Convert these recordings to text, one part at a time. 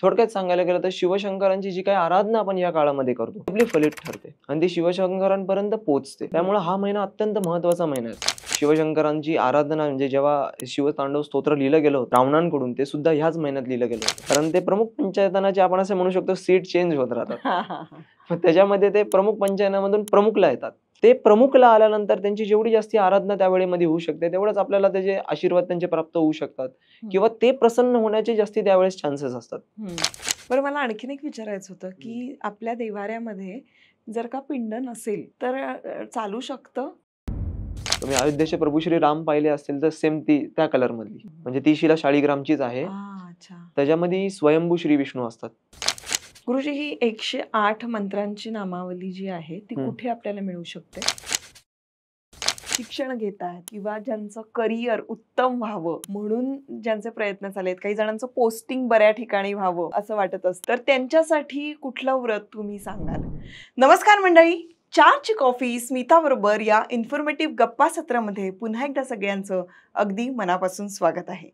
थोडक्यात सांगायला गेलं तर शिवशंकरांची जी काही आराधना आपण या काळामध्ये करतो आपली फलित ठरते आणि ती शिवशंकरांपर्यंत पोहोचते. त्यामुळे हा महिना अत्यंत महत्वाचा महिना आहे. शिवशंकरांची आराधना म्हणजे जेव्हा शिवतांडव स्तोत्र लिहिलं गेलं होतं रावणांकडून, ते सुद्धा ह्याच महिन्यात लिहिलं गेलं होतं. कारण ते प्रमुख पंचायतनाचे आपण असं म्हणू शकतो सीट चेंज होत राहतात. मग त्याच्यामध्ये ते प्रमुख पंचायतनामधून प्रमुखला येतात. ते प्रमुखला आल्यानंतर त्यांची जेवढी जास्ती आराधना त्यावेळेमध्ये होऊ शकते तेवढंच आपल्याला त्याचे आशीर्वाद त्यांचे प्राप्त होऊ शकतात किंवा ते प्रसन्न होण्याचे जास्ती त्यावेळेस चान्सेस असतात. बरं, मला आणखीन एक विचारायचं होतं की आपल्या देवाऱ्यामध्ये जर का पिंड नसेल तर चालू शकतं? तुम्ही अयोध्येचे प्रभू श्री राम पाहिले असतील तर सेम ती त्या कलर मधली, म्हणजे ती शिला शाळीग्रामचीच आहे. अच्छा. त्याच्यामध्ये स्वयंभू श्री विष्णू असतात. गुरुजी, ही 108 मंत्रांची नामावली जी आहे ती कुठे आपल्याला मिळू शकते? शिक्षण घेत आहेत किंवा ज्यांचं करिअर उत्तम व्हावं म्हणून ज्यांचे प्रयत्न चाललेत, काही जणांचं पोस्टिंग बऱ्या ठिकाणी व्हावं असं वाटत असतं, तर त्यांच्यासाठी कुठलं व्रत तुम्ही सांगाल? नमस्कार मंडळी, चहाची कॉफी स्मिता बरोबर या इन्फॉर्मेटिव्ह गप्पा सत्रामध्ये पुन्हा एकदा सगळ्यांचं अगदी मनापासून स्वागत आहे.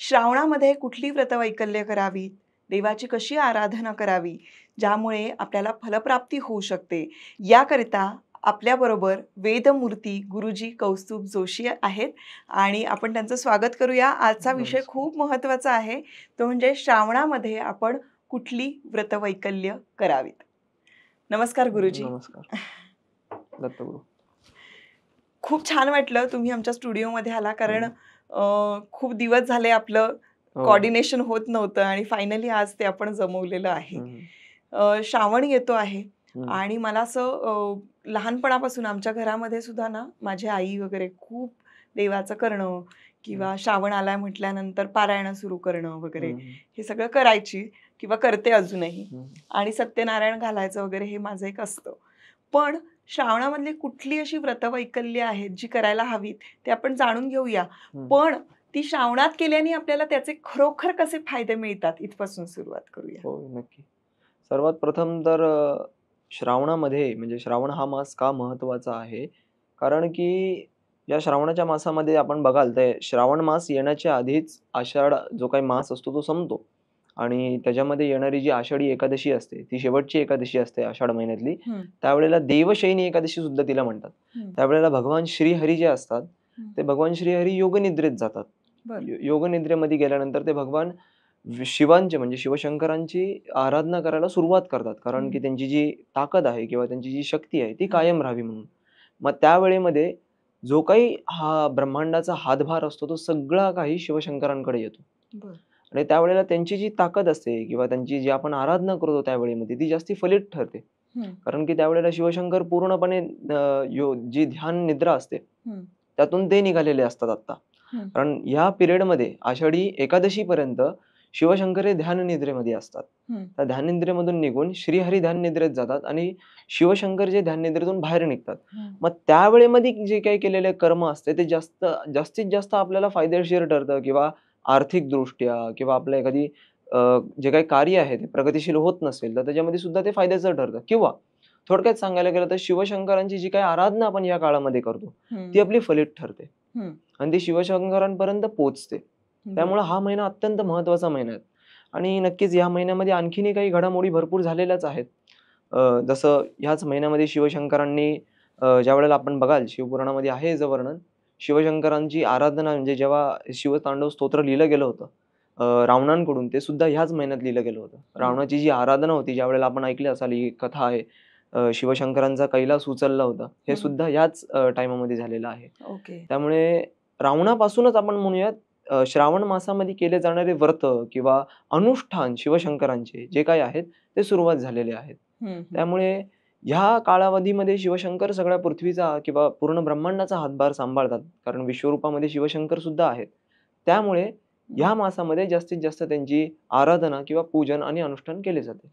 श्रावणामध्ये कुठली व्रतवैकल्य करावी, देवाची कशी आराधना करावी ज्यामुळे आपल्याला फलप्राप्ती होऊ शकते, याकरिता आपल्याबरोबर वेदमूर्ती गुरुजी कौस्तुभ जोशी आहेत आणि आपण त्यांचं स्वागत करूया. आजचा विषय खूप महत्त्वाचा आहे, तो म्हणजे श्रावणामध्ये आपण कुठली व्रतवैकल्य करावीत. नमस्कार गुरुजी. नमस्कार दत्तगुरु. खूप छान वाटलं तुम्ही आमच्या स्टुडिओमध्ये आला, कारण खूप दिवस झाले आपलं कोऑर्डिनेशन होत नव्हतं आणि फायनली आज ते आपण जमवलेलं आहे. श्रावण येतो आहे आणि मला असं लहानपणापासून आमच्या घरामध्ये सुद्धा ना माझी आई वगैरे खूप देवाचं करणं किंवा श्रावण आलाय म्हटल्यानंतर पारायण सुरू करणं वगैरे हे सगळं करायची किंवा करते अजूनही, आणि सत्यनारायण घालायचं वगैरे हे माझं एक असतं. पण श्रावणामधली कुठली अशी व्रतवैकल्य आहेत जी करायला हवीत ते आपण जाणून घेऊया. पण ती श्रावणात केल्याने आपल्याला त्याचे खरोखर कसे फायदे मिळतात इथपासून सुरुवात करूया. हो नक्की. सर्वात प्रथम तर श्रावणामध्ये म्हणजे श्रावण हा मास का महत्वाचा आहे, कारण की या श्रावणाच्या मासामध्ये आपण बघाल तर श्रावण मास येण्याच्या आधीच आषाढ जो काही मास असतो तो संपतो आणि त्याच्यामध्ये येणारी जी आषाढी एकादशी असते ती शेवटची एकादशी असते आषाढ महिन्यातली. त्यावेळेला देवशयनी एकादशी सुद्धा तिला म्हणतात. त्यावेळेला भगवान श्रीहरी जे असतात ते भगवान श्रीहरी योगनिद्रेत जातात. योगनिद्रेमध्ये गेल्यानंतर ते भगवान शिवांचे म्हणजे शिवशंकरांची आराधना करायला सुरुवात करतात, कारण की त्यांची जी ताकद आहे किंवा त्यांची जी शक्ती आहे ती कायम राहावी म्हणून. मग त्यावेळेमध्ये जो काही हा ब्रह्मांडाचा हातभार असतो तो सगळा काही शिवशंकरांकडे येतो आणि त्यावेळेला त्यांची जी ताकद असते किंवा त्यांची जी आपण आराधना करतो त्यावेळेमध्ये ती जास्ती फलित ठरते, कारण की त्यावेळेला शिवशंकर पूर्णपणे जी ध्यान निद्रा असते त्यातून ते निघालेले असतात आता. कारण या पिरियडमध्ये आषाढी एकादशी पर्यंत शिवशंकर हे ध्यान निद्रेमध्ये असतात. त्या ध्यान निद्रेमधून निघून श्रीहरी ध्यान निद्रेत जातात आणि शिवशंकर जे ध्यान निद्रेतून बाहेर निघतात. मग त्यावेळेमध्ये जे काही केलेले कर्म असते ते जास्तीत जास्त आपल्याला फायदेशीर ठरतं किंवा आर्थिक दृष्ट्या किंवा आपल्या एखादी जे काही कार्य आहे ते प्रगतिशील होत नसेल तर त्याच्यामध्ये सुद्धा ते फायद्याचं ठरतं. किंवा थोडक्यात सांगायला गेलं तर शिवशंकरांची जी काही आराधना आपण या काळामध्ये करतो ती आपली फलित ठरते आणि ती शिवशंकरांपर्यंत पोहोचते. त्यामुळे हा महिना अत्यंत महत्वाचा महिना आहे आणि नक्कीच या महिन्यामध्ये आणखीनही काही घडामोडी भरपूर झालेल्याच आहेत. जसं ह्याच महिन्यामध्ये शिवशंकरांनी ज्यावेळेला आपण बघाल शिवपुराणामध्ये आहे याचं वर्णन, शिवशंकरांची आराधना म्हणजे जेव्हा शिवतांडव स्तोत्र लिहिलं गेलं होतं रावणांकडून, ते सुद्धा ह्याच महिन्यात लिहिलं गेलं होतं. रावणाची जी आराधना होती ज्यावेळेला आपण ऐकली असाल ही कथा आहे, शिवशंकरांचा कैलास उचलला होता, हे सुद्धा ह्याच टाइमामध्ये झालेलं आहे. त्यामुळे रावणापासूनच आपण म्हणूयात श्रावण मासामध्ये केले जाणारे व्रत किंवा अनुष्ठान शिवशंकरांचे जे काही आहेत ते सुरुवात झालेले आहेत. त्यामुळे ह्या कालावधीमध्ये शिवशंकर सगळ्या पृथ्वीचा किंवा पूर्ण ब्रह्मांडाचा हातभार सांभाळतात, कारण विश्वरूपामध्ये शिवशंकर सुद्धा आहेत. त्यामुळे ह्या मासामध्ये जास्तीत जास्त त्यांची आराधना किंवा पूजन आणि अनुष्ठान केले जाते.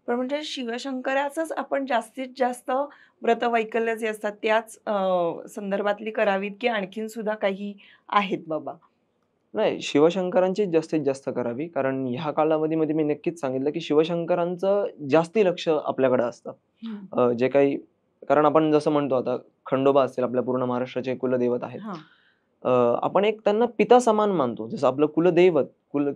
पण म्हणजे शिवशंकराचंच आपण जास्तीत जास्त व्रतवैकल्य जे असतात त्याच संदर्भातली करावीत की आणखीन सुद्धा काही आहेत बाबा? नाही, शिवशंकरांचीच जास्तीत जास्त करावी, कारण ह्या कालावधीमध्ये मी नक्कीच सांगितलं की शिवशंकरांचं जास्ती लक्ष आपल्याकडे असतं. जे काही, कारण आपण जसं म्हणतो आता खंडोबा असतील आपल्या पूर्ण महाराष्ट्राचे कुलदैवत आहेत, आपण एक त्यांना पिता समान मानतो. जसं आपलं कुलदैवत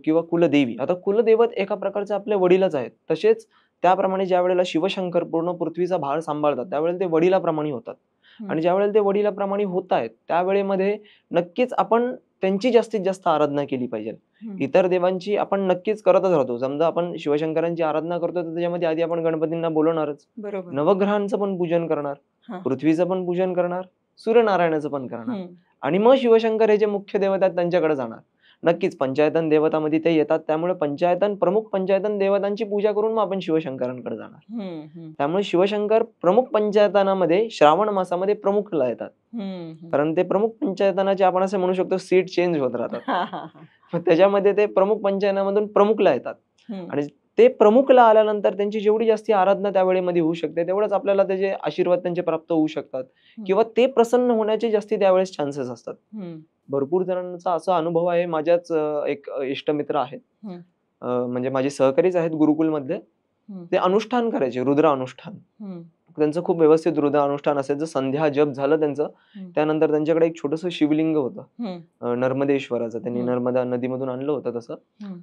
किंवा कुलदेवी. आता कुलदैवत एका प्रकारचे आपले वडीलच आहेत. तसेच त्याप्रमाणे ज्यावेळेला शिवशंकर पूर्ण पृथ्वीचा भार सांभाळतात, त्यावेळेला ते वडिलाप्रमाणे होतात. हं. आणि ज्यावेळेला ते वडिलाप्रमाणे होतायत, त्यावेळेमध्ये नक्कीच आपण त्यांची जास्तीत जास्त आराधना केली पाहिजे. हं. इतर देवांची आपण नक्कीच करतच राहतो. समजा आपण शिवशंकरांची आराधना करतोय, तर त्याच्यामध्ये आधी आपण गणपतींना बोलवणारच. बरोबर. नवग्रहांचं पण पूजन करणार, हां. पृथ्वीचं पण पूजन करणार, सूर्यनारायणाचं पण करणार. हं. आणि मग शिवशंकर हे जे मुख्य देवता आहेत त्यांच्याकडे जाणार. नक्कीच पंचायतन देवतामध्ये ते येतात. त्यामुळे प्रमुख पंचायतन देवतांची पूजा करून मग आपण शिवशंकरांकडे जाणार. हं, हं. त्यामुळे शिवशंकर प्रमुख पंचायतनामध्ये श्रावण मासामध्ये प्रमुखला येतात. हं, हं. कारण ते प्रमुख पंचायतनाचे आपण असं म्हणू शकतो सीट चेंज होत राहतात. हां, हां, हां. मग त्याच्यामध्ये ते प्रमुख पंचायतनामधून प्रमुखला येतात. हं. आणि ते प्रमुखला आल्यानंतर त्यांची जेवढी जास्ती आराधना त्यावेळेमध्ये होऊ शकते, तेवढंच आपल्याला त्याचे आशीर्वाद त्यांचे प्राप्त होऊ शकतात. किंवा ते प्रसन्न होण्याचे जास्ती त्यावेळेस चान्सेस असतात. हं. भरपूर जणांचा असा अनुभव आहे. माझ्याच एक इष्टमित्र आहेत. हं. म्हणजे माझे सहकारीच आहेत गुरुकुलमधले. हं. ते अनुष्ठान करायचे, रुद्र अनुष्ठान. हं. त्यांचं खूप व्यवस्थित रुद्र अनुष्ठान असायचं. संध्या जप झालं त्यांचं, हं. त्यानंतर त्यांच्याकडे एक छोटंसं शिवलिंग होतं. हं. नर्मदेश्वराचं. त्यांनी हं. नर्मदा नदीमधून आणलं होतं तसं. हं.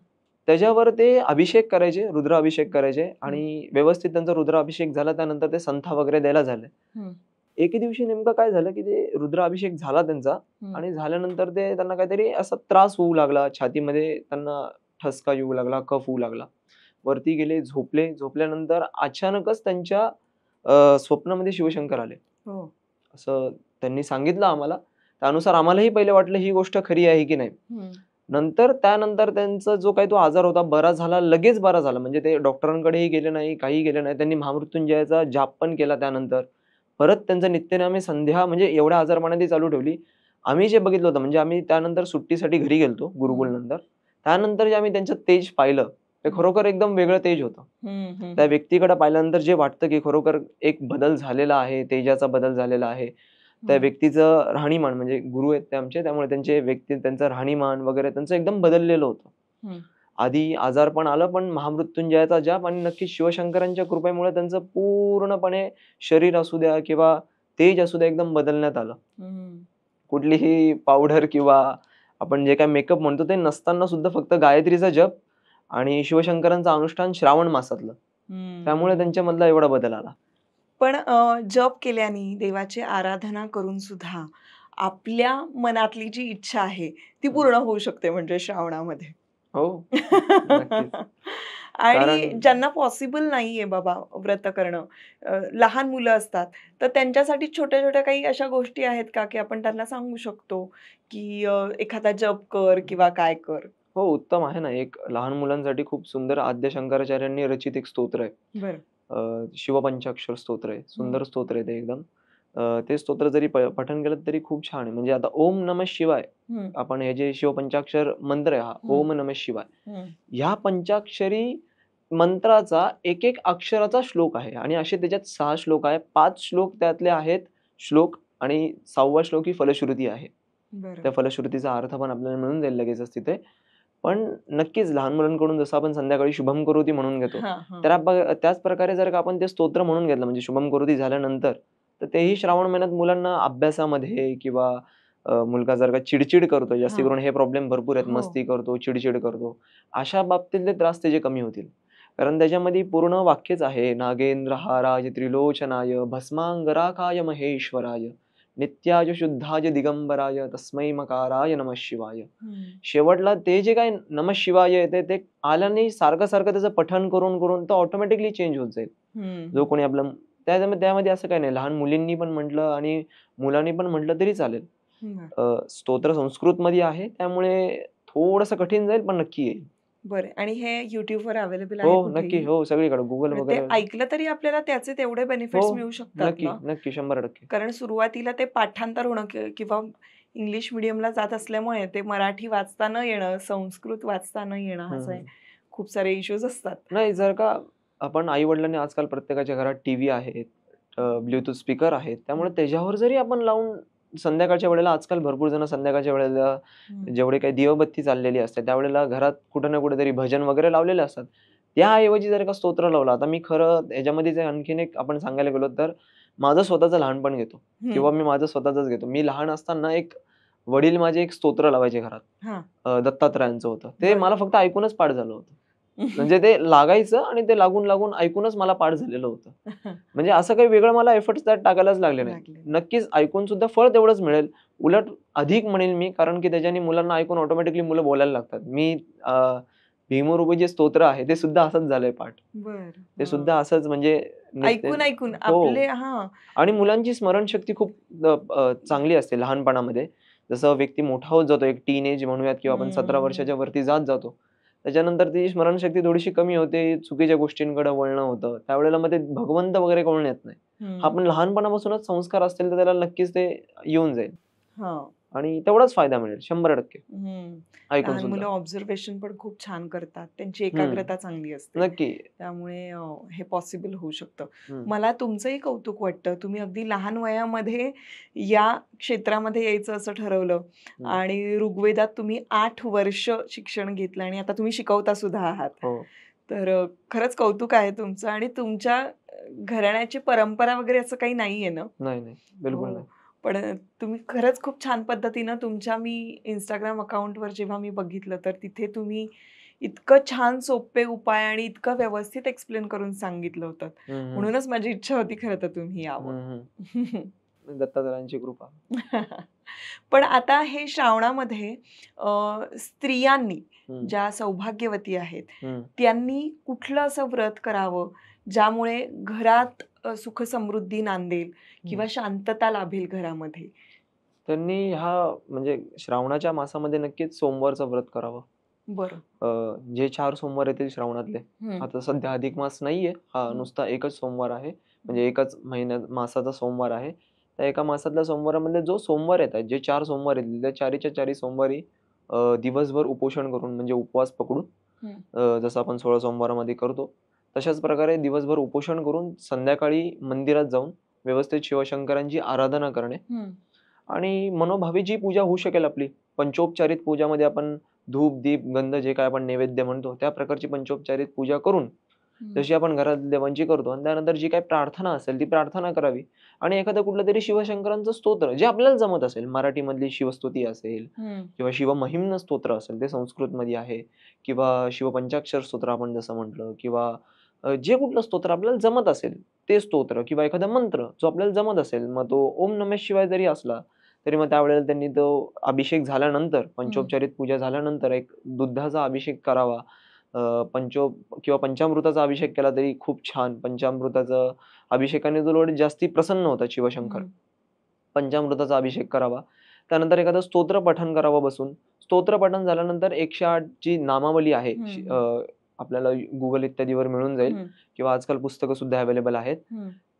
त्याच्यावर ते अभिषेक करायचे, रुद्र अभिषेक करायचे आणि व्यवस्थित त्यांचा रुद्र अभिषेक झाला. त्यानंतर ते संथा वगैरे द्यायला झाले. हं. एके दिवशी नेमकं काय झालं, की ते रुद्र अभिषेक झाला त्यांचा हं. आणि झाल्यानंतर ते त्यांना काहीतरी असा त्रास होऊ लागला. छातीमध्ये त्यांना ठसका येऊ लागला, कफ होऊ लागला. वरती गेले, झोपले. झोपल्यानंतर अचानकच त्यांच्या स्वप्नामध्ये शिवशंकर आले. हो. असं त्यांनी सांगितलं आम्हाला. त्यानुसार आम्हालाही पहिले वाटलं ही गोष्ट खरी आहे की नाही. हं. त्यानंतर त्यांचा जो काही तो आजार होता बरा झाला, लगेच बरा झाला. म्हणजे ते डॉक्टरांकडेही गेले नाही, काहीही गेले नाही. त्यांनी महामृत्युंजयाचा जाप पण केला त्यानंतर. परत त्यांचं नित्यनेमाने संध्या म्हणजे एवढ्या आजारपणाने चालू ठेवली. आम्ही जे बघितलं होतं म्हणजे आम्ही त्यानंतर सुट्टीसाठी घरी गेलतो गुरुकुलनंतर. त्यानंतर जे आम्ही त्यांचं तेज पाहिलं, ते खरोखर एकदम वेगळं तेज होतं. हं, हं. त्या व्यक्तीकडे पाहिल्यानंतर जे वाटतं, की खरोखर एक बदल झालेला आहे, तेजाचा बदल झालेला आहे. त्या हं. व्यक्तीचं राहणीमान म्हणजे गुरु आहेत ते आमचे, त्यामुळे त्यांचं राहणीमान वगैरे त्यांचं एकदम बदललेलं होतं. हं. आधी आजारपण आलं, पण महामृत्युंजयाचा जाप आणि नक्कीच शिवशंकरांच्या कृपेमुळे त्यांचं पूर्णपणे शरीर असू द्या किंवा तेज असू द्या एकदम बदलण्यात आलं. हं. कुठलीही पावडर किंवा आपण जे काही मेकअप म्हणतो ते नसताना सुद्धा फक्त गायत्रीचा जप आणि शिवशंकरांचं अनुष्ठान श्रावण मासातलं. त्यामुळे हं. त्यांच्यामधला एवढा बदल आला. पण जप केल्याने, देवाची आराधना करून सुद्धा आपल्या मनातली जी इच्छा आहे, ती हं. पूर्ण होऊ शकते म्हणजे श्रावणामध्ये. हो, नक्कीच. आणि कारण ज्यांना पॉसिबल नाहीये बाबा व्रत करणं, लहान मुलं असतात, तर त्यांच्यासाठी छोट्या-छोट्या काही अशा गोष्टी आहेत का, की आपण त्यांना सांगू शकतो, की एखादा जप कर किंवा काय कर? हो, उत्तम आहे ना. एक लहान मुलांसाठी खूप सुंदर आद्य शंकराचार्यांनी रचित एक स्तोत्र आहे. बरं. शिवपंचाक्षर स्तोत्र आहे. हं. सुंदर स्तोत्र आहे ते एकदम. ते स्तोत्र जरी पठण केलं तरी खूप छान आहे. म्हणजे आता ओम नमः शिवाय हं. आपण हे जे शिवपंचाक्षर मंत्र आहे हा हं. ओम नमः शिवाय. हं. ह्या पंचाक्षरी मंत्राचा एक अक्षराचा श्लोक आहे आणि असे त्याच्यात 6 श्लोक आहे. 5 श्लोक त्यातले आहेत श्लोक आणि 6वा श्लोक ही फलश्रुती आहे. बरं. त्या फलश्रुतीचा अर्थ पण आपल्याला मिळून जाईल लगेचच तिथे. पण नक्कीच लहान मुलांकडून जसं आपण संध्याकाळी शुभम करोती म्हणून घेतो. हां, हां. त्याच प्रकारे जर का आपण ते स्तोत्र म्हणून घेतलं म्हणजे शुभम करोती झाल्यानंतर, तर तेही श्रावण महिन्यात मुलांना अभ्यासामध्ये किंवा मुलगा जर का चिड करतोय, जास्ती हां. करून हे प्रॉब्लेम भरपूर आहेत. हो. मस्ती करतो, चिड करतो. अशा बाबतीतले त्रास त्याचे कमी होतील. कारण त्याच्यामध्ये पूर्ण वाक्यच आहे, नागेंद्रहाराय त्रिलोचनाय भस्मांगराकाय महेश्वराय नित्याय शुद्धाय दिगंबराय तस्मै मकाराय नमः शिवाय. हं. शेवटला ते जे काही नमः शिवाय येते ते आल्याने सारखं त्याचं पठण करून तो ऑटोमॅटिकली चेंज होत जाईल. हं. जो कोणी आपलं त्यामध्ये असं काही नाही. लहान मुलींनी पण म्हटलं आणि मुलांनी पण म्हटलं तरी चालेल. बरं. स्तोत्र संस्कृतमध्ये आहे त्यामुळे थोडंसं कठीण जाईल पण नक्की येईल. बरं आणि हे YouTubeवर अवेलेबल हो, आहे नक्की. कुठेही? हो, सगळीकडे Google म्हणजे ते वगैरे. ऐकलं तरी आपल्याला त्याचे तेवढे हो, बेनिफिट्स मिळू शकतात नक्की, ना? नक्की 100%. कारण सुरुवातीला ते पाठांतर होणं किंवा इंग्लिश मीडियमला जात असल्यामुळे ते मराठी वाचता न येणं, संस्कृत वाचता न येणं हं, असे हं. खूप सारे इश्यूज असतात. नाही जर का आपण आई-वडिलांनी आजकाल प्रत्येकाच्या घरात टीव्ही आहेत, ब्लूटूथ स्पीकर आहेत. त्यामुळे हं. त्याच्यावर जरी आपण लावून संध्याकाळच्या वेळेला आजकाल भरपूर जण संध्याकाळच्या वेळेला हं. जेवढे काही दिवाबत्ती चाललेली असते, त्यावेळेला घरात कुठे ना कुठेतरी भजन वगैरे लावलेले असतात. त्याऐवजी जर का स्तोत्र लावला, आता मी खरं ह्याच्यामध्ये जे आणखीन एक आपण सांगायला गेलो तर माझं स्वतःचं लहानपण घेतो हं. किंवा मी माझं स्वतःचंच घेतो. मी लहान असताना एक वडील माझे एक स्तोत्र लावायचे घरात. हा. दत्तात्रयांचं होतं. ते बरं. मला फक्त ऐकूनच पाठ झालं होतं. म्हणजे ते लागायचं आणि ते लागून ऐकूनच मला पाठ झालेलं होतं. म्हणजे असं काही वेगळं मला एफर्ट्स त्यात टाकायलाच लागले नाही. लागले. नक्कीच ऐकून सुद्धा फळ तेवढंच मिळेल. उलट अधिक म्हणेल मी, कारण की त्याच्याने मुलांना ऐकून ऑटोमॅटिकली मुलं बोलायला लागतात. मी भीमरूपी जे स्तोत्र आहे ते सुद्धा असंच झालंय पाठ. बर. ते सुद्धा असंच म्हणजे ऐकून ऐकून हो. आपले हा आणि मुलांची स्मरणशक्ती खूप चांगली असते लहानपणामध्ये. जसं व्यक्ती मोठा होत जातो, एक टीनेज म्हणूयात किंवा आपण 17 वर्षाच्या वरती जात जातो. त्याच्यानंतर ती स्मरणशक्ती थोडीशी कमी होते, चुकीच्या गोष्टींकडे वळणं होतं. त्यावेळेला मग ते भगवंत वगैरे कळून येत नाही. हा पण लहानपणापासूनच संस्कार असतील तर त्याला नक्कीच ते येऊन जाईल हा. आणि तेवढाच फायदा मिळेल 100% ऐकून लहान मुलं सुद्धा. ऑब्झर्वेशन पण खूप छान करतात, त्यांची हम्म. एकाग्रता चांगली असते, नक्की. त्यामुळे हे पॉसिबल होऊ शकतं. हम्म. मला तुमचंही कौतुक वाटतं, तुम्ही अगदी लहान वयामध्ये या क्षेत्रामध्ये यायचं असं ठरवलं हम्म. आणि ऋग्वेदात तुम्ही 8 वर्ष शिक्षण घेतलं आणि आता तुम्ही शिकवता सुद्धा आहात. हो. तर खरंच कौतुक आहे तुमचं. आणि तुमच्या घराण्याची परंपरा वगैरे असं काही नाहीये ना? नाही बिलकुल हो. नाही. पण तुम्ही खरंच खूप छान पद्धतीनं तुमच्या मी Instagram अकाउंटवर जेव्हा मी बघितलं तर तिथे तुम्ही इतकं छान सोपे उपाय आणि इतकं व्यवस्थित एक्सप्लेन करून सांगितलं होतं. हम्म. म्हणूनच माझी इच्छा होती खरं तर तुम्ही यावं. दत्तात्रयांची कृपा. पण आता हे श्रावणामध्ये स्त्रियांनी हम्म. ज्या सौभाग्यवती आहेत हम्म. त्यांनी कुठलं असं व्रत करावं ज्यामुळे घरात सुख समृद्धी नांदेल किंवा शांतता लाभेल घरामध्ये? त्यांनी म्हणजे श्रावणाच्या मासामध्ये नक्कीच सोमवारचं व्रत करावं. बरं. जे 4 सोमवार येतील श्रावणातले. आता सध्या अधिक मास नाहीये. हा नुसता एकच सोमवार आहे. म्हणजे एकच मासाचा सोमवार आहे. त्या एका मासातल्या सोमवारामध्ये जो सोमवार येतात, जे 4 सोमवार येतील, त्या चारीच्या चारी सोमवारी दिवसभर उपोषण करून म्हणजे उपवास पकडून जसं आपण 16 सोमवारामध्ये करतो, तशाच प्रकारे दिवसभर उपोषण करून संध्याकाळी मंदिरात जाऊन व्यवस्थित शिवशंकरांची आराधना करणे आणि मनोभावे जी पूजा होऊ शकेल आपली पंचोपचारित पूजामध्ये आपण धूप, दीप, गंध जे काय आपण नैवेद्य म्हणतो त्या प्रकारची पंचोपचारित पूजा करून जशी आपण घरात देवांची करतो आणि त्यानंतर जी काही प्रार्थना असेल ती प्रार्थना करावी आणि एखादं कुठलं तरी शिवशंकरांचं स्तोत्र जे आपल्याला जमत असेल, मराठीमधली शिवस्तुती असेल किंवा शिवमहिम्न स्तोत्र असेल ते संस्कृत मध्ये आहे किंवा शिवपंचाक्षर स्तोत्र आपण जसं म्हटलं किंवा जे कुठलं स्तोत्र आपल्याला जमत असेल ते स्तोत्र किंवा एखादा मंत्र जो आपल्याला जमत असेल, मग तो ओम नमः शिवाय जरी असला तरी मग त्यावेळेला त्यांनी तो अभिषेक झाल्यानंतर पंचोपचारित पूजा झाल्यानंतर एक दुधाचा अभिषेक करावा. किंवा पंचामृताचा अभिषेक केला तरी खूप छान. पंचामृताचा अभिषेकाने जो लोक जास्ती प्रसन्न होतात शिवशंकर. पंचामृताचा अभिषेक करावा. त्यानंतर एखादं स्तोत्र पठण करावं बसून. स्तोत्र पठण झाल्यानंतर 108 ची नामावली आहे आपल्याला गुगल इत्यादीवर मिळून जाईल किंवा आजकाल पुस्तकं सुद्धा अवेलेबल आहेत.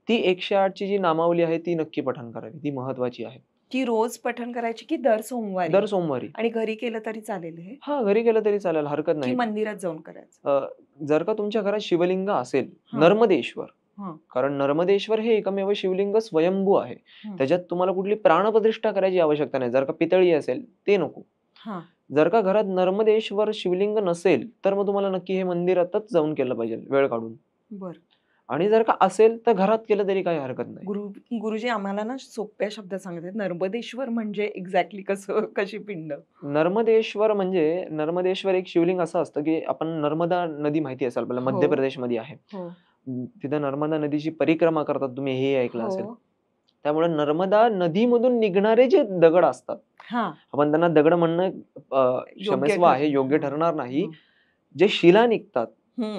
ती 108 ची जी नामावली आहे ती नक्की पठण करावी. ती महत्वाची आहे. की रोज पठण करायची की दर सोमवारी? दर सोमवारी. आणि घरी केलं तरी चालेल हे? हा, घरी केलं तरी चालेल, हरकत की नाही. मंदिरात जाऊन करायचं? जर का तुमच्या घरात शिवलिंग असेल, नर्मदेश्वर, कारण नर्मदेश्वर हे एकमेव शिवलिंग स्वयंभू आहे. त्याच्यात तुम्हाला कुठली प्राणप्रतिष्ठा करायची आवश्यकता नाही. जर का पितळी असेल ते नको. जर का घरात नर्मदेश्वर शिवलिंग नसेल तर मग तुम्हाला नक्की हे मंदिरातच जाऊन केलं पाहिजे वेळ काढून. बरं. आणि जर का असेल तर घरात केलं तरी काही हरकत नाही. गुरुजी आम्हाला ना सोप्या शब्दात सांगतात, नर्मदेश्वर म्हणजे एक्झॅक्टली कशी पिंड? नर्मदेश्वर एक शिवलिंग असं असतं की आपण नर्मदा नदी माहिती असेल आपल्याला, मध्य प्रदेशमध्ये आहे. तिथे नर्मदा नदीची परिक्रमा करतात, तुम्ही हे ऐकलं असेल. त्यामुळे नर्मदा नदीमधून निघणारे जे दगड असतात, आपण त्यांना दगड म्हणणं क्षमस्व आहे, योग्य ठरणार नाही. जे शिला निघतात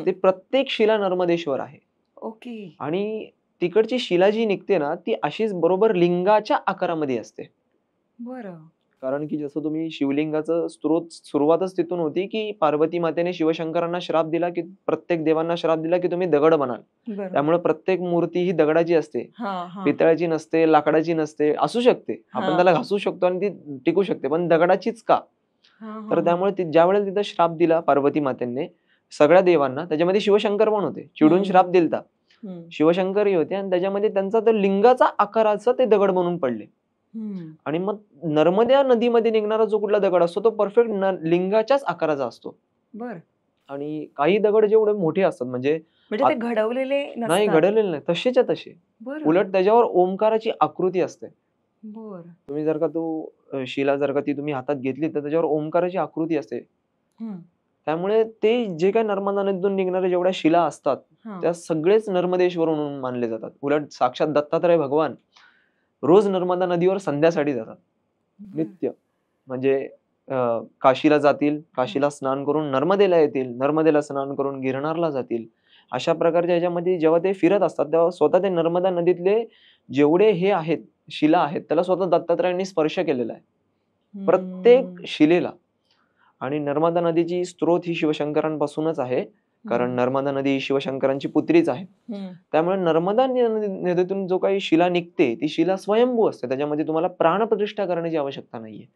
ते प्रत्येक शिला नर्मदेश्वर आहे. ओके. आणि तिकडची शिला जी निघते ना ती अशीच बरोबर लिंगाच्या आकारामध्ये असते. बरं. कारण की जसं तुम्ही शिवलिंगाचं सुरुवातच तिथून होती की पार्वती मातेने शिवशंकरांना श्राप दिला की प्रत्येक देवांना श्राप दिला की तुम्ही दगड बनाल. त्यामुळे प्रत्येक मूर्ती ही दगडाची असते, पितळाची नसते, लाकडाची नसते. असू शकते, आपण त्याला घासू शकतो आणि ती टिकू शकते, पण दगडाचीच का? तर त्यामुळे ज्या वेळेला तिथं श्राप दिला पार्वती मातेने सगळ्या देवांना, त्याच्यामध्ये शिवशंकर पण होते, चिडून श्राप दिलता. शिवशंकरही होते आणि त्याच्यामध्ये त्यांचा तो लिंगाचा आकाराचं ते दगड बनून पडले. आणि मग नर्मदा नदीमध्ये निघणारा जो कुठला दगड असतो तो परफेक्ट लिंगाच्याच आकाराचा असतो. बरं. आणि काही दगड जेवढे मोठे असतात म्हणजे ते घडवलेले नाही, घडवलेले नाही, तसेच्या तसे. उलट त्याच्यावर ओंकाराची आकृती असते. बरं. तुम्ही जर का तो शिला जर का ती तुम्ही हातात घेतली तर त्याच्यावर ओंकाराची आकृती असते. हम्म. त्यामुळे ते जे काही नर्मदा नदीतून निघणाऱ्या जेवढ्या शिला असतात हा. त्या सगळेच नर्मदेश्वरून म्हणून मानले जातात. उलट साक्षात दत्तात्रय भगवान रोज नर्मदा नदीवर संध्यासाठी जातात बर. नित्य. म्हणजे काशीला जातील, काशीला स्नान करून नर्मदेला येतील, नर्मदेला स्नान करून गिरणारला जातील. अशा प्रकारच्या ह्याच्यामध्ये जेव्हा ते फिरत असतात तेव्हा स्वतः ते नर्मदा नदीतले जेवढे हे आहेत, शिला आहेत, त्याला स्वतः दत्तात्रयांनी स्पर्श केलेला आहे. प्रत्येक शिलेला. आणि नर्मदा नदीची स्त्रोत ही शिवशंकरांपासूनच आहे. कारण नर्मदा नदी ही शिवशंकरांची पुत्रीच आहे. त्यामुळे नर्मदा नदीतून जो काही शिला निघते ती शिला स्वयंभू असते. त्याच्यामध्ये तुम्हाला प्राणप्रतिष्ठा करण्याची आवश्यकता नाहीये.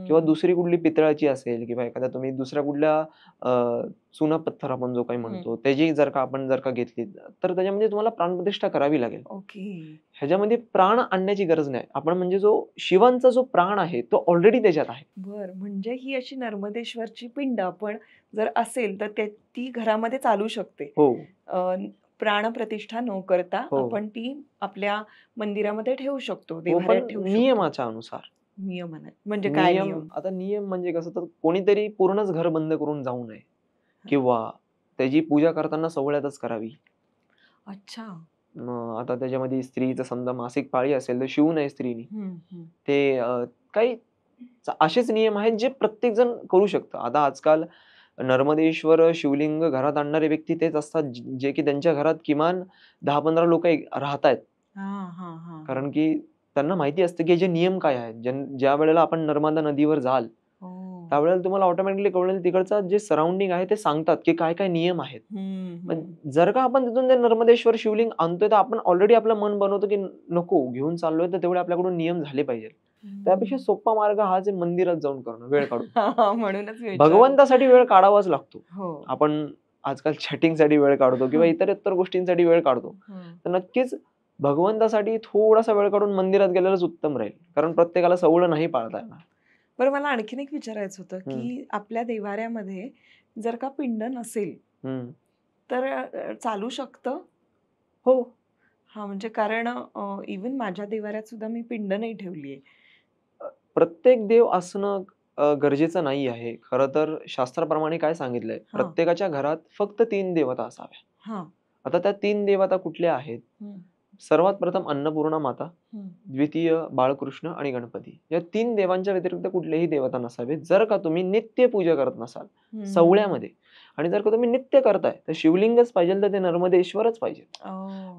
किंवा दुसरी कुठली पितळाची असेल किंवा एखाद्या तुम्ही दुसऱ्या कुठल्या चुना पत्थर आपण जो काही म्हणतो त्याची जर का घेतली तर त्याच्यामध्ये तुम्हाला प्राणप्रतिष्ठा करावी लागेल. ओके. ह्याच्यामध्ये प्राण आणण्याची गरज नाही. आपण म्हणजे जो शिवांचा जो प्राण आहे तो ऑलरेडी त्याच्यात आहे. बर. म्हणजे ही अशी नर्मदेश्वरची पिंड आपण जर असेल तर ती घरामध्ये चालू शकते. हो. प्राणप्रतिष्ठा न करता हो. आपण ती आपल्या मंदिरामध्ये ठेवू शकतो, हो, देव्हाऱ्यात पण ठेवू शकतो. नियमाच्या अनुसार. नियमाने म्हणजे काय नियम नियम? आता नियम म्हणजे कसं तर कोणीतरी पूर्णच घर बंद करून जाऊ नये किंवा त्याची पूजा करताना सोवळ्यातच करावी. अच्छा. आता त्याच्यामध्ये स्त्रीचं समजा मासिक पाळी असेल तर शिवू नये स्त्रीनी. ते काही असेच नियम आहेत जे प्रत्येक जण करू शकतं. आता आजकाल नर्मदेश्वर शिवलिंग घरात आणणारे व्यक्ती तेच असतात जे की त्यांच्या घरात किमान 10-15 लोक राहतायत. कारण की त्यांना माहिती असतं की जे नियम काय आहेत. ज्या वेळेला आपण नर्मदा नदीवर जाल त्यावेळेला तुम्हाला ऑटोमॅटिकली कळेल तिकडचं जे सराउंडिंग आहे ते सांगतात की काय काय नियम आहेत. पण जर का आपण तिथून ते नर्मदेश्वर शिवलिंग आणतोय तर आपण ऑलरेडी आपलं मन बनवतो की नको घेऊन चाललोय तर तेवढे आपल्याकडून नियम झाले पाहिजे. त्यापेक्षा सोपा मार्ग हा जे मंदिरात जाऊन करणं वेळ काढून. म्हणूनच भगवंतासाठी वेळ काढावाच लागतो. हो. आपण आजकाल चॅटिंगसाठी वेळ काढतो किंवा इतर गोष्टींसाठी वेळ काढतो. तर नक्कीच भगवंतासाठी थोडासा वेळ काढून मंदिरात गेलेलंच उत्तम राहील. कारण प्रत्येकाला सवड नाही पाळता येणार. बरं, मला आणखीन एक विचारायचं होतं की आपल्या देव्हाऱ्यामध्ये जर का पिंड नसेल तर चालू शकतं? हो. हा, म्हणजे कारण इव्हन माझ्या देव्हाऱ्यात सुद्धा मी पिंड नाही ठेवलीये. प्रत्येक देव असणं गरजेचं नाही आहे. खरं तर शास्त्राप्रमाणे काय सांगितलंय, प्रत्येकाच्या घरात फक्त 3 देवता असाव्या. आता त्या 3 देवता कुठल्या आहेत? सर्वात प्रथम अन्नपूर्णा माता, द्वितीय बाळकृष्ण आणि गणपती. या 3 देवांच्या व्यतिरिक्त कुठलेही देवता नसावेत. जर का तुम्ही नित्य पूजा करत नसाल सवळ्यामध्ये आणि जर का तुम्ही नित्य करताय तर शिवलिंगच पाहिजे तर ते नर्मदेश्वरच पाहिजे.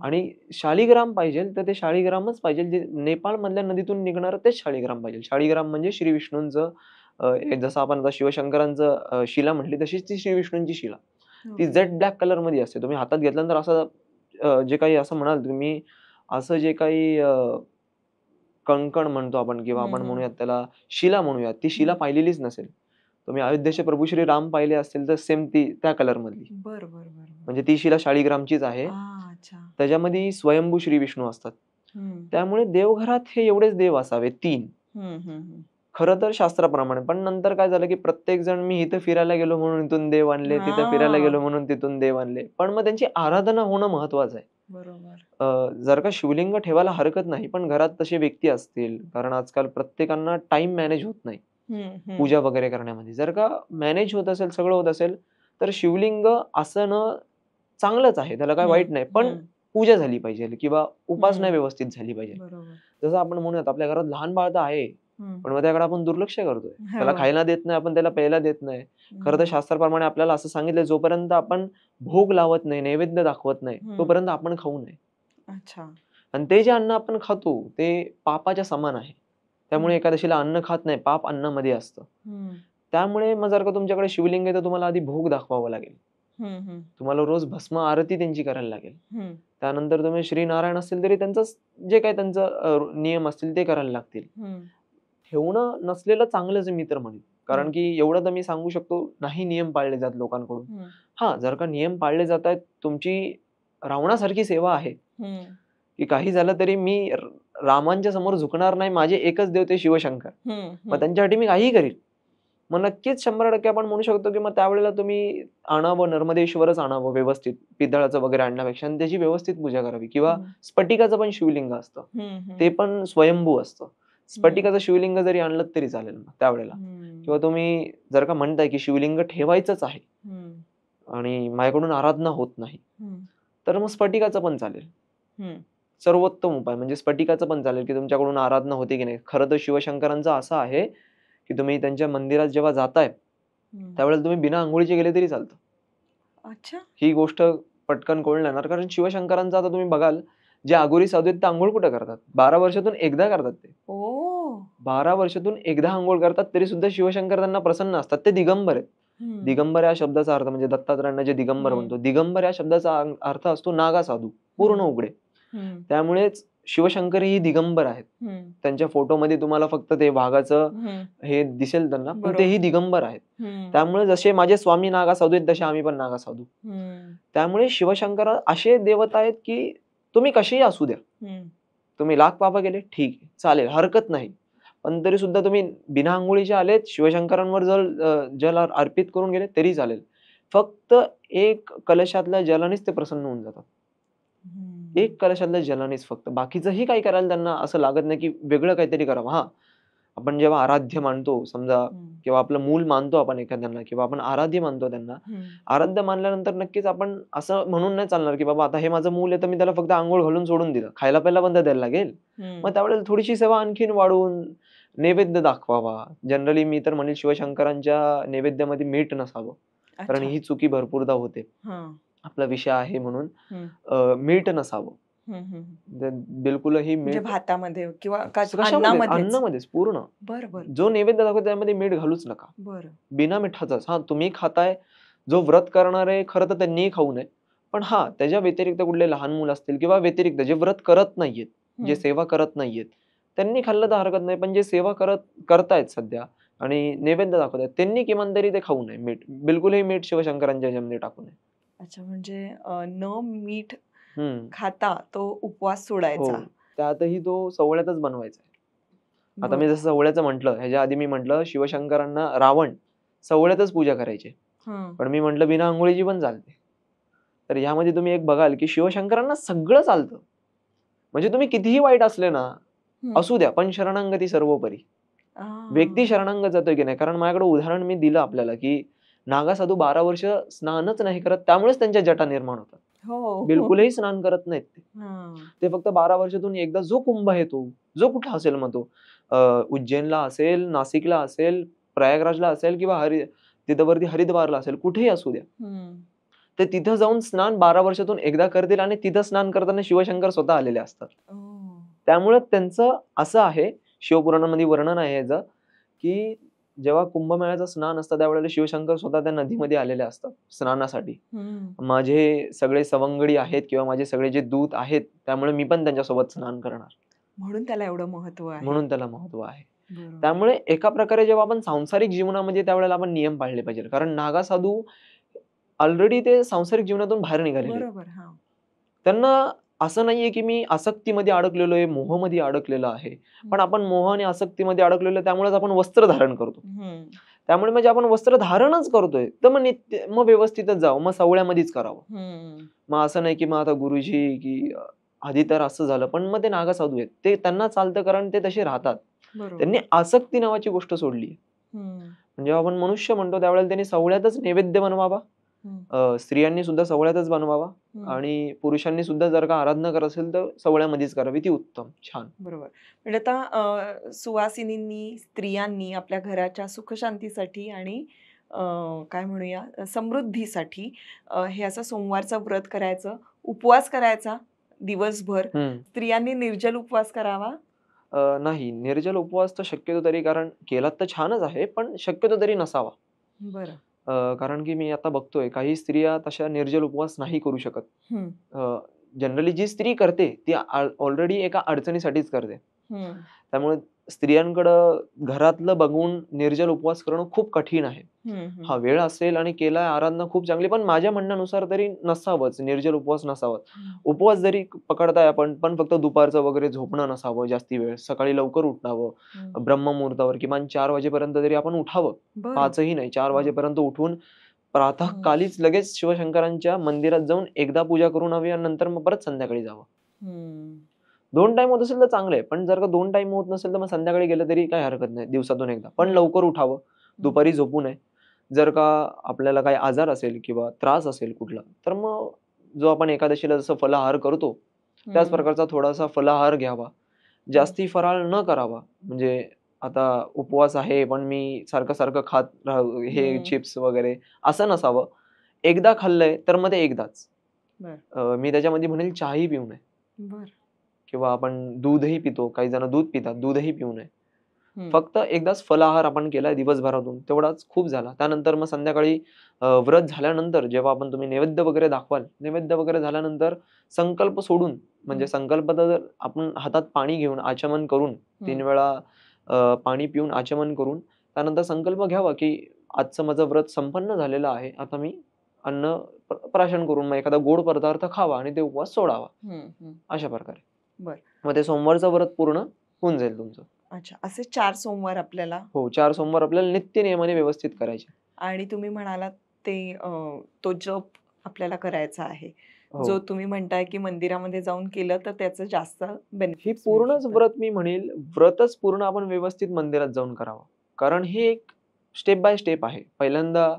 आणि शालिग्राम पाहिजे तर ते शालिग्रामच पाहिजे. जे नेपाळ मधल्या नदीतून निघणार तेच शालिग्राम पाहिजे. शालिग्राम म्हणजे श्री विष्णूंचं जसं आपण आता शिवशंकरांचं शिला म्हटली तशीच ती श्री विष्णूंची शिला. ती जेट ब्लॅक कलर मध्ये असते. तुम्ही हातात घेतल्यानंतर असं जे काही असं म्हणाल तुम्ही असं जे काही कंकण म्हणतो आपण किंवा आपण म्हणूयात त्याला शिला म्हणूयात ती शिला पाहिलेलीच नसेल. तुम्ही अयोध्येचे प्रभू श्री राम पाहिले असतील तर सेम ती त्या कलर मधली. म्हणजे ती शिला शालिग्रामचीच आहे. त्याच्यामध्ये स्वयंभू श्री विष्णू असतात. त्यामुळे देवघरात हे एवढेच देव असावे 3. खरं तर शास्त्राप्रमाणे. पण नंतर काय झालं की प्रत्येक जण मी इथं फिरायला गेलो म्हणून इथून देव आणले, तिथं फिरायला गेलो म्हणून तिथून देव आणले. पण मग त्यांची आराधना होणं महत्वाचं आहे. बरोबर. जर का शिवलिंग ठेवायला हरकत नाही पण घरात तसे व्यक्ती असतील कारण आजकाल प्रत्येकांना टाइम मॅनेज होत नाही पूजा वगैरे करण्यामध्ये. जर का मॅनेज होत असेल, सगळं होत असेल तर शिवलिंग असणं चांगलंच आहे. त्याला काय वाईट नाही. पण पूजा झाली पाहिजे किंवा उपासना व्यवस्थित झाली पाहिजे. जसं आपण म्हणूयात आपल्या घरात लहान बाळ तर आहे पण मग त्याकडे आपण दुर्लक्ष करतोय. त्याला खायला देत नाही, आपण त्याला प्यायला देत नाही. खरं तर शास्त्राप्रमाणे आपल्याला असं सांगितलं जोपर्यंत आपण भोग लावत नाही, नैवेद्य दाखवत नाही तोपर्यंत आपण खाऊ नये. अच्छा. आणि ते जे अन्न आपण खातो ते पापाच्या समान आहे. त्यामुळे एकादशीला अन्न खात नाही, पाप अन्नामध्ये असतं. त्यामुळे मग जर का तुमच्याकडे शिवलिंग आहे तर तुम्हाला आधी भोग दाखवावा लागेल. तुम्हाला रोज भस्म आरती त्यांची करायला लागेल. त्यानंतर तुम्ही श्रीनारायण असतील तरी त्यांचं जे काही त्यांचं नियम असतील ते करायला लागतील. ठेवणं नसलेलं चांगलंच मी तर म्हणेन. कारण की एवढं तर मी सांगू शकतो नाही नियम पाळले जात लोकांकडून. हा, जर का नियम पाळले जात आहेत, तुमची रावणासारखी सेवा आहे की काही झालं तरी मी रामांच्या समोर झुकणार नाही. माझे एकच देव ते शिवशंकर. मग त्यांच्यासाठी मी काहीही करीन. मग नक्कीच 100% आपण म्हणू शकतो की मग त्यावेळेला तुम्ही आणावं, नर्मदेश्वरच आणावं व्यवस्थित, पितळाचं वगैरे आणण्यापेक्षा आणि त्याची व्यवस्थित पूजा करावी. किंवा स्फटिकाचं पण शिवलिंग असतं, ते पण स्वयंभू असतं. स्फटिकाचं शिवलिंग जरी आणलं तरी चालेल मग त्यावेळेला. किंवा तुम्ही जर का म्हणताय की शिवलिंग ठेवायचंच आहे आणि माझ्याकडून आराधना होत नाही, तर मग स्फटिकाचं पण चालेल. सर्वोत्तम उपाय म्हणजे स्फटिकाचं पण चालेल, की तुमच्याकडून आराधना होते की नाही. खरं तर शिवशंकरांचं असं आहे, की तुम्ही त्यांच्या मंदिरात जेव्हा जाताय, त्यावेळेला तुम्ही बिना अंघोळीचे गेले तरी चालतं. अच्छा. ही गोष्ट पटकन कळून येणार, कारण शिवशंकरांचं आता तुम्ही बघाल, जे अघोरी साधू आहेत ते अंघोळ कुठे करतात? 12 वर्षातून एकदा करतात ते. ओ. 12 वर्षातून एकदा अंघोळ करतात, तरी सुद्धा शिवशंकर त्यांना प्रसन्न असतात. ते दिगंबर आहेत. दिगंबर या शब्दाचा अर्थ म्हणजे दत्तात्रयांना जे दिगंबर म्हणतो, दिगंबर या शब्दाचा अर्थ असतो नागा साधू, पूर्ण उघडे. त्यामुळेच शिवशंकरही दिगंबर आहेत. त्यांच्या फोटोमध्ये तुम्हाला फक्त ते वाघाचं हे दिसेल त्यांना, पण तेही दिगंबर आहेत. त्यामुळे जसे माझे स्वामी नागा साधू आहेत, तसे आम्ही पण नागा साधू. त्यामुळे शिवशंकर असे देवता आहेत, की तुम्ही कसेही असू द्या. तुम्ही लाख पापा केले, ठीक आहे, चालेल, हरकत नाही. पण तरी सुद्धा तुम्ही बिना अंघोळीचे आलेत, शिवशंकरांवर जल अर्पित करून गेले तरी चालेल. फक्त एक कलशातल्या जलानेच ते प्रसन्न होऊन जातात. एक कलशातल्या जलानेच फक्त. बाकीचंही काही करायला त्यांना असं लागत नाही, की वेगळं काहीतरी करावं. हां, आपण जेव्हा आराध्य मानतो समजा, किंवा आपलं मूल मानतो आपण एखाद्यांना, किंवा आपण आराध्य मानतो त्यांना. आराध्य मानल्यानंतर नक्कीच आपण असं म्हणून नाही चालणार, की बाबा आता हे माझं मूल आहे, तर मी त्याला फक्त अंघोळ घालून सोडून दिलं. खायला प्यायला पण तर द्यायला लागेल. मग त्यावेळेला थोडीशी सेवा आणखीन वाढवून नैवेद्य दाखवावा. जनरली मी तर म्हणेल शिवशंकरांच्या नैवेद्यामध्ये मीठ नसावं, कारण ही चुकी भरपूरदा होते. आपला विषय आहे म्हणून मीठ नसावं. बिलकुलही म्हणजे मीठ भातामध्ये किंवा अन्नामध्येच पूर्ण. बरोबर. जो नैवेद्य दाखवतो त्यामध्ये मीठ घालूच नका. बिना मिठाचाच. हा, तुम्ही खाताय, जो व्रत करणार आहे खरं तर त्यांनीही खाऊ नये. पण हा, त्याच्या व्यतिरिक्त कुठले लहान मुलं असतील किंवा व्यतिरिक्त जे व्रत करत नाहीयेत, जे सेवा करत नाहीयेत, त्यांनी खाल्लं तर हरकत नाही. पण जे सेवा करतायत सध्या आणि नैवेद्य दाखवतायत, त्यांनी किमान तरी ते खाऊ नये मीठ. बिलकुलही मीठ शिवशंकरांच्या ह्याच्यामध्ये टाकू नये. अच्छा, म्हणजे न मीठ खाता तो उपवास सोडायचा. त्यातही तो सवळ्यातच बनवायचा. आता मी जसं सवळ्याचं म्हटलं, ह्याच्या आधी मी म्हटलं शिवशंकरांना रावण सवळ्यातच पूजा करायचे. पण मी म्हटलं बिना अंघोळीची पण चालते. तर ह्यामध्ये तुम्ही एक बघाल, की शिवशंकरांना सगळं चालतं. म्हणजे तुम्ही कितीही वाईट असले ना, असू द्या, पण शरणांगती सर्वोपरी. व्यक्ती शरणांगत जातोय की नाही, कारण माझ्याकडे उदाहरण मी दिलं आपल्याला, की नागा साधू 12 वर्ष स्नानच नाही करत, त्यामुळेच त्यांच्या जटा निर्माण होतात. बिलकुलही स्नान करत नाहीत ते. ते फक्त 12 वर्षातून एकदा जो कुंभ येतो, जो कुठला असेल मग तो, उज्जैनला असेल, नाशिकला असेल, प्रयागराजला असेल, किंवा तिथं वरती हरिद्वारला असेल, कुठेही असू द्या, ते तिथं जाऊन स्नान 12 वर्षातून एकदा करतील आणि तिथं स्नान करताना शिवशंकर स्वतः आलेले असतात. त्यामुळे त्यांचं असं आहे, शिवपुराणामध्ये वर्णन आहे याचं, की जेव्हा कुंभमेळ्याचं स्नान असतं त्यावेळेला शिवशंकर स्वतः त्या नदीमध्ये आलेले असतात स्नानासाठी. माझे सगळे सवंगडी आहेत किंवा माझे सगळे जे दूत आहेत, त्यामुळे मी पण त्यांच्यासोबत स्नान करणार. म्हणून त्याला एवढं महत्व आहे. म्हणून त्याला महत्व आहे. त्यामुळे एका प्रकारे जेव्हा आपण सांसारिक जीवनामध्ये त्यावेळेला आपण नियम पाळले पाहिजे, कारण नागा साधू ऑलरेडी ते सांसारिक जीवनातून बाहेर निघालेले. त्यांना असं नाहीये की मी आसक्तीमध्ये अडकलेलो आहे, मोहमध्ये अडकलेलो आहे. पण आपण मोह आणि आसक्तीमध्ये अडकलेलो, त्यामुळेच आपण वस्त्र धारण करतो. त्यामुळे म्हणजे आपण वस्त्र धारणच करतोय, तर मग व्यवस्थितच जावं, मग सवळ्यामध्येच करावं. मग असं नाही की मग आता गुरुजी की आधी तर असं झालं, पण मग ते नागा साधू आहेत, ते त्यांना चालतं कारण ते तसे राहतात. त्यांनी आसक्ती नावाची गोष्ट सोडली. म्हणजे आपण मनुष्य म्हणतो त्यावेळेला त्यांनी सवळ्यातच नैवेद्य बनवावा, स्त्रियांनी सुद्धा सवळ्यातच बनवावा, आणि पुरुषांनी सुद्धा जर का आराधना करत असेल तर सवळ्यामध्येच करावी, ती उत्तम. छान. बरोबर. म्हणजे आता सुवासिनींनी, स्त्रियांनी आपल्या घराच्या सुखशांतीसाठी आणि काय म्हणूया समृद्धीसाठी हे असं सोमवारचं व्रत करायचं, उपवास करायचा दिवसभर. स्त्रियांनी निर्जल उपवास करावा? नाही, निर्जल उपवास तर शक्यतो तरी, कारण केलात तर छानच आहे, पण शक्यतो तरी नसावा. कारण की मी आता बघतोय काही स्त्रिया तशा निर्जल उपवास नाही करू शकत. जनरली जी स्त्री करते ती ऑलरेडी एका अडचणीसाठीच करते. त्यामुळे स्त्रियांकडं घरातलं बघून निर्जल उपवास करणं खूप कठीण आहे. हा, वेळ असेल आणि केलाय आराधना खूप चांगली, पण माझ्या म्हणण्यानुसार तरी नसावंच, निर्जल उपवास नसावा. उपवास जरी पकडताय आपण, पण फक्त दुपारचं वगैरे झोपणं नसावं जास्ती वेळ, सकाळी लवकर उठावं, ब्रह्ममुहूर्तावर किमान 4 वाजेपर्यंत तरी आपण उठावं. 5ही नाही, 4 वाजेपर्यंत उठून प्रातःकालीच लगेच शिवशंकरांच्या मंदिरात जाऊन एकदा पूजा करून हवी आणि नंतर मग परत संध्याकाळी जावं. 2 टाइम होत असेल तर चांगलं आहे. पण जर का 2 टाइम होत नसेल तर मग संध्याकाळी गेलं तरी काही हरकत नाही, दिवसातून एकदा. पण लवकर उठावं, दुपारी झोपू नये. जर का आपल्याला काही आजार असेल किंवा त्रास असेल कुठला, तर मग जो आपण एकादशीला जसं फलाहार करतो, त्याच प्रकारचा थोडासा फलाहार घ्यावा. जास्ती फराळ न करावा. म्हणजे आता उपवास आहे, पण मी सारखं-सारखं खात राहू हे चिप्स वगैरे असं नसावं. एकदा खाल्लंय तर मग ते एकदाच. मी त्याच्यामध्ये म्हणेल चहाही पिऊ नये बर. किंवा आपण दूधही पितो. काही जण दूध पितात, दूधही पिऊ नये. हम्म. फक्त एकदाच फलाहार आपण केलाय दिवसभरातून तेवढाच खूप झाला. त्यानंतर मग संध्याकाळी व्रत झाल्यानंतर जेव्हा तुम्ही नैवेद्य वगैरे दाखवाल, नैवेद्य वगैरे झाल्यानंतर संकल्प सोडून म्हणजे संकल्प तर आपण हातात पाणी घेऊन आचमन करून 3 वेळा पाणी पिऊन आचमन करून त्यानंतर संकल्प घ्यावा, की आजचं माझं व्रत संपन्न झालेलं आहे. आता मी अन्न प्राशन करून मग एखादा गोड पदार्थ खावा आणि ते उपवास सोडावा. अशा प्रकारे. बर. मग ते सोमवारचं व्रत पूर्ण होऊन जाईल तुमचं. अच्छा, असे 4 सोमवार आपल्याला. हो, 4 सोमवार आपल्याला नित्य नियमाने व्यवस्थित करायचे. आणि तुम्ही म्हणालात ते तो जप आपल्याला करायचा आहे. हो. जो तुम्ही म्हणताय की मंदिरामध्ये जाऊन केलं तर त्याचं जास्त ही बेनिफिट्स पूर्णच व्रत मी म्हणेल, व्रतच पूर्ण आपण व्यवस्थित मंदिरात जाऊन करावं. कारण हे एक स्टेप बाय स्टेप आहे. पहिल्यांदा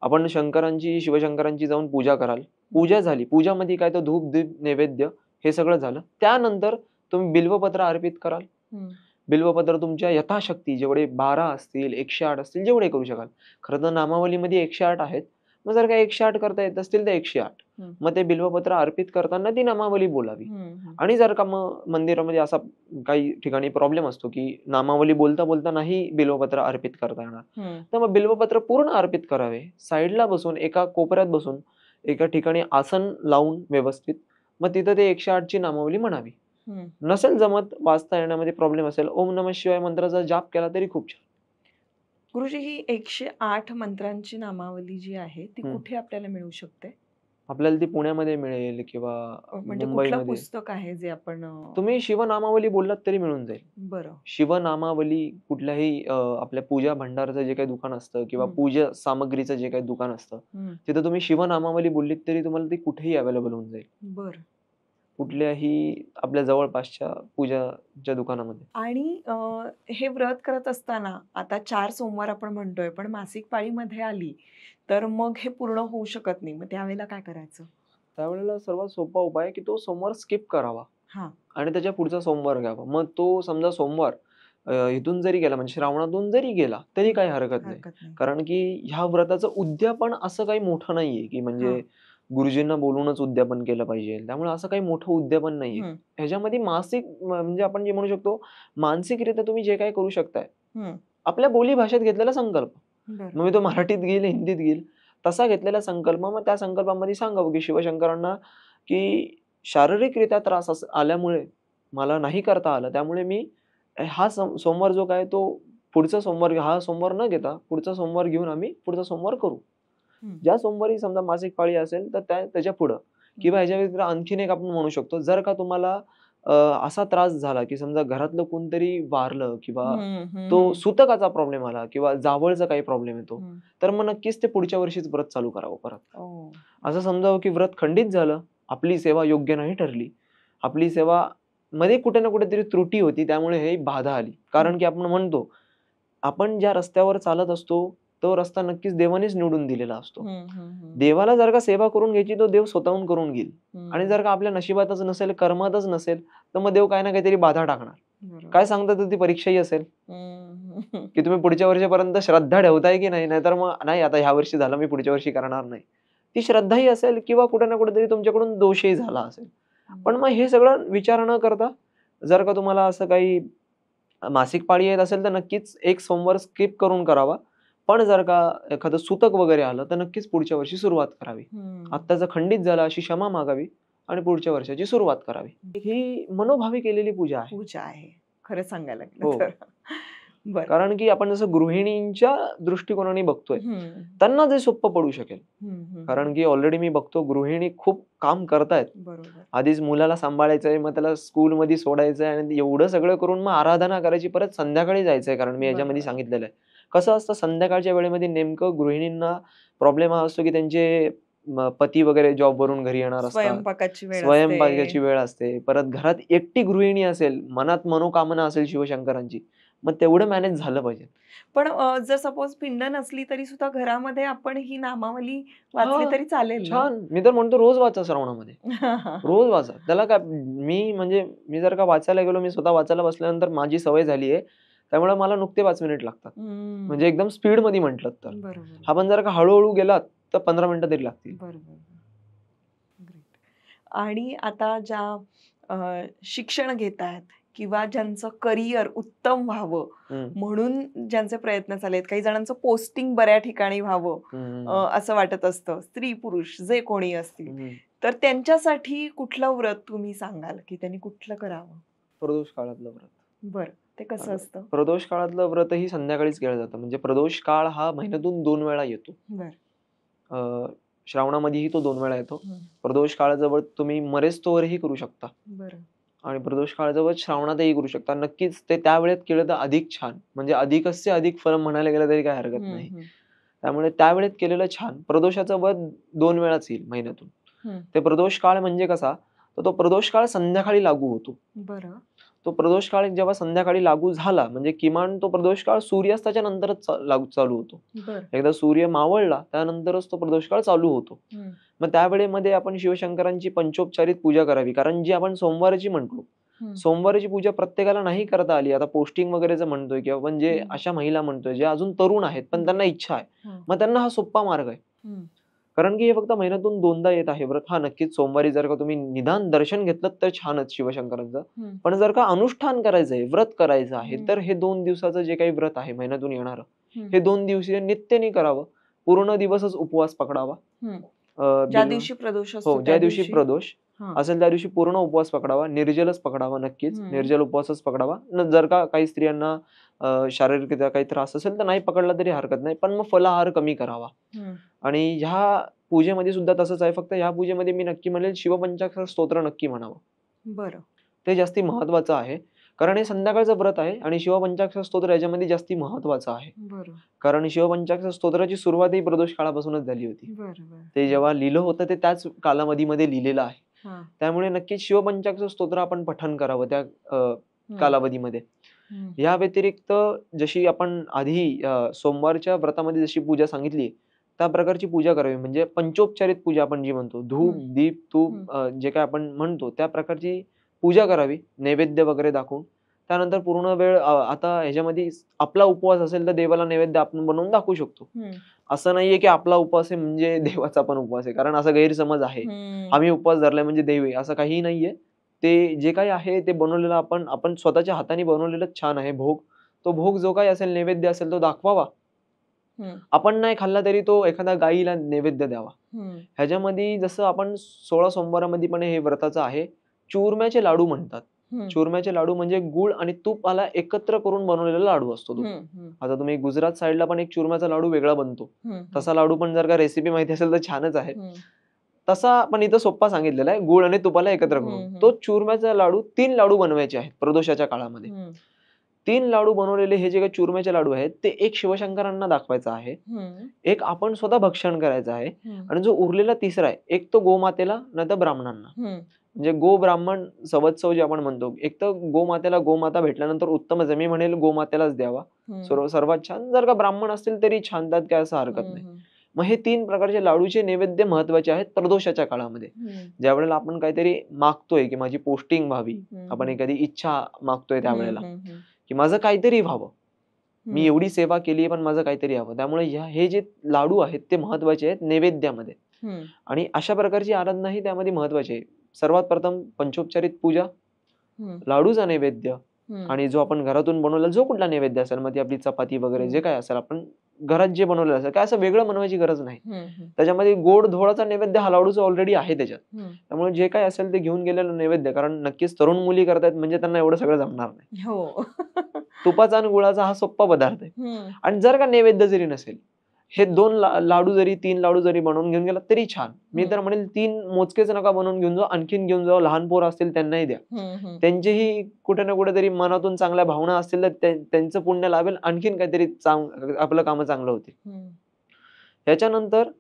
आपण शिवशंकरांची जाऊन पूजा कराल. पूजा झाली. पूजामध्ये काय तर धूप, दीप, नैवेद्य हे सगळं झालं. त्यानंतर तुम्ही बिल्वपत्र अर्पित कराल. बिल्वपत्र तुमच्या यथाशक्ती जेवढे 12 असतील, 108 असतील जेवढे करू शकाल. खरं तर नामावलीमध्ये 108 आहेत. मग जर का 108 करता येत असतील तर 108. मग ते बिल्वपत्र अर्पित करताना ती नामावली बोलावी. आणि जर का मग मंदिरामध्ये असा काही ठिकाणी प्रॉब्लेम असतो, की नामावली बोलता नाही बिल्वपत्र अर्पित करता येणार. तर मग बिल्वपत्र पूर्ण अर्पित करावे. साइडला बसून एका कोपऱ्यात बसून एका ठिकाणी आसन लावून व्यवस्थित मग तिथं ते 108 ची नामावली म्हणावी. नसेल जमत वाचता येण्यामध्ये प्रॉब्लेम असेल, ओम नमः शिवाय मंत्राचा जाप केला तरी खूप छान. गुरुजी, ही 108 मंत्रांची नामावली जी आहे ती कुठे आपल्याला मिळू शकते? आपल्याला ती पुण्यामध्ये मिळेल किंवा म्हणजे कुठलं मुंबईमध्ये. पुस्तक आहे जे आपण तुम्ही शिवनामावली बोललात तरी मिळून जाईल. बरं. शिवनामावली कुठल्याही आपल्या पूजा भंडारचं जे काही दुकान असतं किंवा पूजा सामग्रीचं जे काही दुकान असतं, तिथं तुम्ही शिवनामावली बोललीत तरी तुम्हाला ती कुठेही अवेलेबल होऊन जाईल. बरं. कुठल्याही आपल्या जवळपासच्या पूजाच्या दुकानामध्ये. आणि हे व्रत करत असताना आता 4 सोमवार आपण म्हणतोय, पण मासिक पाळीमध्ये आली तर मग हे पूर्ण होऊ शकत नाही. मग त्यावेळेला काय करायचं? त्यावेळेला सर्वात सोपा उपाय आहे, की तो सोमवार स्किप करावा. हां. आणि त्याच्या पुढचा सोमवार घ्यावा. मग तो समजा सोमवार इथून जरी गेला म्हणजे श्रावणातून जरी गेला तरी काही हरकत नाही. कारण की ह्या व्रताचं उद्यापन असं काही मोठं नाहीये, की म्हणजे गुरुजींना बोलूनच उद्यापन केलं पाहिजे. त्यामुळे असं काही मोठं उद्यापन नाहीये. ह्याच्यामध्ये मासिक म्हणजे आपण जे म्हणू शकतो मानसिकरित्या तुम्ही जे काही करू शकताय. आपल्या बोलीभाषेत घेतलेला संकल्प. मग मी तो मराठीत घेईल, हिंदीत घेईल. तसा घेतलेला संकल्प मग त्या संकल्पामध्ये सांगावं, की शिवशंकरांना की शारीरिकरित्या त्रास आल्यामुळे मला नाही करता आलं. त्यामुळे मी हा सोमवार जो काय तो पुढचा सोमवार हा सोमवार न घेता पुढचा सोमवार घेऊन आम्ही पुढचा सोमवार करू. ज्या सोमवारी समजा मासिक पाळी असेल तर त्याच्या पुढं किंवा ह्याच्या व्यतिरिक्त आणखीन एक आपण म्हणू शकतो, जर का तुम्हाला असा त्रास झाला, की समजा घरातलं कोणतरी वारलं किंवा तो सुतकाचा प्रॉब्लेम आला किंवा जावळचा काही प्रॉब्लेम येतो, तर मग नक्कीच ते पुढच्या वर्षीच व्रत चालू करावं परत. असं समजावं, की व्रत खंडित झालं, आपली सेवा योग्य नाही ठरली, आपली सेवा मध्ये कुठे ना कुठेतरी त्रुटी होती, त्यामुळे ही बाधा आली. कारण की आपण म्हणतो, आपण ज्या रस्त्यावर चालत असतो, तो रस्ता नक्कीच देवानेच निवडून दिलेला असतो. देवाला जर का सेवा करून घ्यायची, तो देव स्वतःहून करून घेईल. आणि जर का आपल्या नशिबातच नसेल, कर्मातच नसेल, तर मग देव काही ना काहीतरी बाधा टाकणार. काय सांगता तर ती परीक्षाही असेल, की तुम्ही पुढच्या वर्षीपर्यंत श्रद्धा ठेवताय की नाही, नाहीतर मग नाही आता ह्या वर्षी झालं, मी पुढच्या वर्षी करणार नाही. ती श्रद्धाही असेल किंवा कुठे ना कुठेतरी तुमच्याकडून दोषही झाला असेल. पण मग हे सगळं विचार न करता जर का तुम्हाला असं काही मासिक पाळी येत असेल तर नक्कीच एक सोमवार स्किप करून करावा. पण जर का एखादं सुतक वगैरे आलं तर नक्कीच पुढच्या वर्षी सुरुवात करावी. आत्ताचं खंडित झालं अशी क्षमा मागावी आणि पुढच्या वर्षाची सुरुवात करावी. ही मनोभावी केलेली पूजा आहे. खरं सांगायला गेलं तर. बरं. कारण की आपण जसं गृहिणींच्या दृष्टिकोनाने बघतोय, त्यांना जे सोपं पडू शकेल. कारण की ऑलरेडी मी बघतो गृहिणी खूप काम करतायत. आधीच मुलाला सांभाळायचंय, मग त्याला स्कूलमध्ये सोडायचंय आणि एवढं सगळं करून मग आराधना करायची, परत संध्याकाळी जायचंय. कारण मी याच्यामध्ये सांगितलेलं आहे. कसं असतं संध्याकाळच्या वेळेमध्ये नेमकं गृहिणींना प्रॉब्लेम हा असतो, की त्यांचे पती वगैरे जॉबवरून घरी येणार असतात. स्वयंपाकाची वेळ असते. स्वयंपाकाची वेळ असते. परत घरात एकटी गृहिणी असेल, मनात मनोकामना असेल शिवशंकरांची, मग तेवढं मॅनेज झालं पाहिजे. पण जर सपोज पिंड नसली तरी सुद्धा घरामध्ये आपण ही नामावली वाचली हां, तरी चालेल ना? छान. मी तर म्हणतो रोज वाचा श्रावणामध्ये. रोज वाचा. त्याला काय मी जर का वाचायला गेलो, मी स्वतः वाचायला बसल्यानंतर माझी सवय झाली आहे. त्यामुळे मला नुकते 5 मिनिट लागतात. म्हणजे एकदम स्पीडमध्ये म्हटलं तर. बरोबर. आपण जर का हळू-हळू गेलात तर 15 मिनिटं तरी लागतील. बरोबर. ग्रेट. आणि आता ज्या शिक्षण घेत आहेत किंवा ज्यांचं करिअर उत्तम व्हावं हं. म्हणून ज्यांचे प्रयत्न चालले आहेत, काही जणांचं पोस्टिंग बऱ्या ठिकाणी व्हावं असं वाटत असतं, स्त्री पुरुष जे कोणी असतील, तर त्यांच्यासाठी कुठलं व्रत तुम्ही सांगाल की त्यांनी कुठलं करावं? प्रदोष काळातलं व्रत. बरं, ते कसं असतं? प्रदोष काळातलं व्रतही संध्याकाळीच केलं जातं. म्हणजे प्रदोष काळ हा महिन्यातून 2 वेळा येतो. बरं. श्रावणामध्येही तो 2 वेळा येतो. हं. प्रदोष काळाजवळ तुम्ही मरेस्तोवरही करू शकता बरं. आणि प्रदोष काळाजवळ श्रावणातही करू शकता. नक्कीच ते त्या वेळेत केलं तर अधिक छान. म्हणजे अधिकस्य अधिक फळ म्हणायला गेलं तरी काही हरकत नाही. त्यामुळे त्यावेळेत केलेलं छान. प्रदोषाचा वध 2 वेळाच येईल महिन्यातून. ते प्रदोष काळ म्हणजे कसा, तर तो प्रदोष काळ संध्याकाळी लागू होतो. बरं. तो प्रदोष काळ जेव्हा संध्याकाळी लागू झाला, म्हणजे किमान तो प्रदोष काळ सूर्यास्ताच्या नंतरच चालू होतो. बरं. एकदा सूर्य मावळला त्यानंतरच तो प्रदोष काळ चालू होतो. मग त्यावेळेमध्ये आपण शिवशंकरांची पंचोपचारित पूजा करावी. कारण जी आपण सोमवारची म्हणतो, सोमवारची पूजा प्रत्येकाला नाही करता आली. आता पोस्टिंग वगैरेचं म्हणतोय किंवा आपण जे अशा महिला म्हणतोय, जे अजून तरुण आहेत पण त्यांना इच्छा आहे, मग त्यांना हा सोपा मार्ग आहे. कारण की हे फक्त महिन्यातून 2दा येत आहे व्रत. हा नक्कीच सोमवारी जर का तुम्ही निदान दर्शन घेतलं तर छानच शिवशंकरांचं. पण जर का अनुष्ठान करायचंय, व्रत करायचं आहे, तर हे 2 दिवसाचं जे काही व्रत आहे महिन्यातून येणारं, हे 2 दिवसीय नित्याने करावं. पूर्ण दिवसच उपवास पकडावा. ज्या दिवशी प्रदोष असतो हो, ज्या दिवशी प्रदोष असेल त्या दिवशी पूर्ण उपवास पकडावा. निर्जलच पकडावा नक्कीच. निर्जल उपवासच पकडावा. जर का काही स्त्रियांना शारीरिकरित्या काही त्रास असेल तर नाही पकडला तरी हरकत नाही. पण मग फलाहार कमी करावा. आणि ह्या पूजेमध्ये सुद्धा तसंच आहे. फक्त ह्या पूजेमध्ये मी नक्की म्हणेल शिवपंचाक्षर स्तोत्र नक्की म्हणावं. बरं. ते जास्ती महत्वाचं आहे. कारण हे संध्याकाळचं व्रत आहे आणि शिवपंचाक्षर स्तोत्र याच्यामध्ये जास्ती महत्वाचं आहे. बरं. कारण शिवपंचाक्षर स्तोत्राची सुरुवातही प्रदोष काळापासूनच झाली होती. ते जेव्हा लिहिलं होतं ते त्याच कालावधीमध्ये लिहिलेलं आहे. त्यामुळे नक्कीच शिवपंचाक्षर स्तोत्र आपण पठण करावं त्या कालावधीमध्ये. या व्यतिरिक्त जशी आपण आधी सोमवारच्या व्रतामध्ये जशी पूजा सांगितली, त्या प्रकारची पूजा करावी. म्हणजे पंचोपचारित पूजा आपण जी म्हणतो, धूप, दीप, तूप जे काही आपण म्हणतो त्या प्रकारची पूजा करावी, नैवेद्य वगैरे दाखवून. त्यानंतर पूर्ण वेळ आता ह्याच्यामध्ये आपला उपवास असेल तर देवाला नैवेद्य आपण बनवून दाखवू शकतो. असं नाहीये की आपला उपवास आहे म्हणजे देवाचा पण उपवास आहे. कारण असा गैरसमज आहे. आम्ही उपवास धरलाय म्हणजे देव आहे, असं काही नाहीये. ते जे काही आहे ते बनवलेलं आपण स्वतःच्या हाताने बनवलेलं छान आहे भोग. तो भोग जो काही असेल, नैवेद्य असेल तो दाखवावा. आपण नाही खाल्ला तरी तो एखाद्या गायीला नैवेद्य द्यावा. ह्याच्यामध्ये जसं आपण 16 सोमवारामध्ये पण हे व्रताचं आहे, चूरम्याचे लाडू म्हणतात. चूरम्याचे लाडू म्हणजे गूळ आणि तुपाला एकत्र करून बनवलेला लाडू असतो तो. आता तुम्ही गुजरात साईडला पण एक चूरम्याचा लाडू वेगळा बनतो. तसा लाडू पण जर का रेसिपी माहिती असेल तर छानच आहे. तसा पण इथं सोप्पा सांगितलेला आहे, गूळ आणि तुपाला एकत्र करून. तो चूरम्याचा लाडू 3 लाडू बनवायचे आहेत प्रदोषाच्या काळामध्ये. 3 लाडू बनवलेले हे जे काही चूरम्याचे लाडू आहेत ते एक शिवशंकरांना दाखवायचं आहे, एक आपण स्वतः भक्षण करायचं आहे आणि जो उरलेला तिसरा आहे, एक तो गोमातेला नाही तर ब्राह्मणांना. म्हणजे गो ब्राह्मण संवत्सव जे आपण म्हणतो, एक तर गोमातेला गोमाता भेटल्यानंतर उत्तमच आहे. मी म्हणेल गोमातेलाच द्यावा सर्वात छान. जर का ब्राह्मण असतील तरी छान, त्यात काय असं हरकत नाही. मग हे 3 प्रकारचे लाडूचे नैवेद्य महत्वाचे आहेत प्रदोषाच्या काळामध्ये. ज्यावेळेला आपण काहीतरी मागतोय की माझी पोस्टिंग व्हावी, आपण एखादी इच्छा मागतोय त्यावेळेला की माझं काहीतरी व्हावं, मी एवढी सेवा केली पण माझं काहीतरी हवं. त्यामुळे हे जे लाडू आहेत ते महत्वाचे आहेत नैवेद्यामध्ये. आणि अशा प्रकारची आराधना ही त्यामध्ये महत्वाची आहे. सर्वात प्रथम पंचोपचारित पूजा, लाडूचा नैवेद्य आणि जो आपण घरातून बनवलेला जो कुठला नैवेद्य असेल, मग ती आपली चपाती वगैरे जे काय असेल, आपण घरात जे बनवलेलं असेल, काय असं वेगळं बनवायची गरज नाही. त्याच्यामध्ये गोड धोळाचा नैवेद्य हा लाडूचा ऑलरेडी आहे त्याच्यात. त्यामुळे जे काय असेल ते घेऊन गेलेलं नैवेद्य, कारण नक्कीच तरुण मुली करतायत म्हणजे त्यांना एवढं सगळं जमणार नाही. तुपाचा आणि गुळाचा हा सोप्पा पदार्थ आहे. आणि जर का नैवेद्य जरी नसेल, हे 2 लाडू जरी 3 लाडू जरी बनवून घेऊन गेला तरी छान. मी तर म्हणेल 3 मोजकेच नका बनवून घेऊन जाऊ, आणखीन घेऊन जाऊ. लहान पोरं असतील त्यांनाही द्या. त्यांचेही कुठे ना कुठेतरी मनातून चांगल्या भावना असतील तर त्यांचं पुण्य लाभेल, आणखीन काहीतरी आपलं काम चांगलं होतील. ह्याच्यानंतर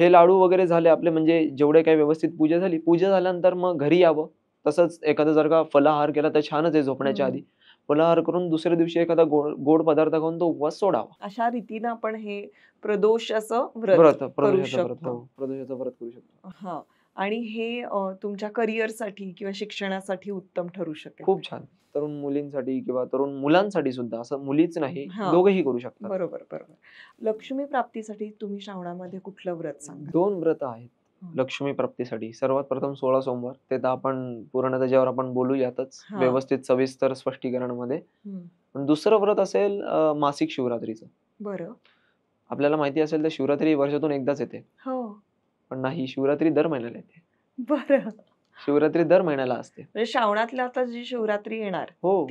हे लाडू वगैरे झाले आपले, म्हणजे जेवढे काही व्यवस्थित पूजा झाली, पूजा झाल्यानंतर मग घरी यावं. तसंच एखादं जर का फलाहार केला तर छानच आहे झोपण्याच्या हम्म. आधी. फलाहार करून दुसऱ्या दिवशी एखादा गोड गोड पदार्थ खाऊन तो उपवास सोडावा. अशा रीतीनं आपण हे प्रदोषाचं व्रत व्रत, करू प्रदोषाचं व्रत. हो, शकतो. प्रदोषाचं व्रत करू शकतो. हा. आणि हे तुमच्या करिअरसाठी किंवा शिक्षणासाठी उत्तम ठरू शकेल. खूप छान. तरुण मुलींसाठी किंवा तरुण मुलांसाठी सुद्धा, असं मुलीच नाही, हा. दोघंही करू शकतात. बरोबर बरोबर. लक्ष्मी प्राप्तीसाठी तुम्ही श्रावणामध्ये कुठलं व्रत सांगा? 2 व्रत आहेत लक्ष्मी प्राप्तीसाठी. सर्वात प्रथम 16 सोमवार. ते तर आपण पूर्ण त्याच्यावर आपण बोलूयातच हा. व्यवस्थित सविस्तर स्पष्टीकरणामध्ये. पण दुसरं व्रत असेल मासिक शिवरात्रीचं. बरं. आपल्याला माहिती असेल तर शिवरात्री वर्षातून एकदाच येते. हो. पण नाही, शिवरात्री दर महिन्याला येते. बरं. शिवरात्री दर महिन्याला असते. म्हणजे श्रावणातल्या आता जी शिवरात्री येणार हो.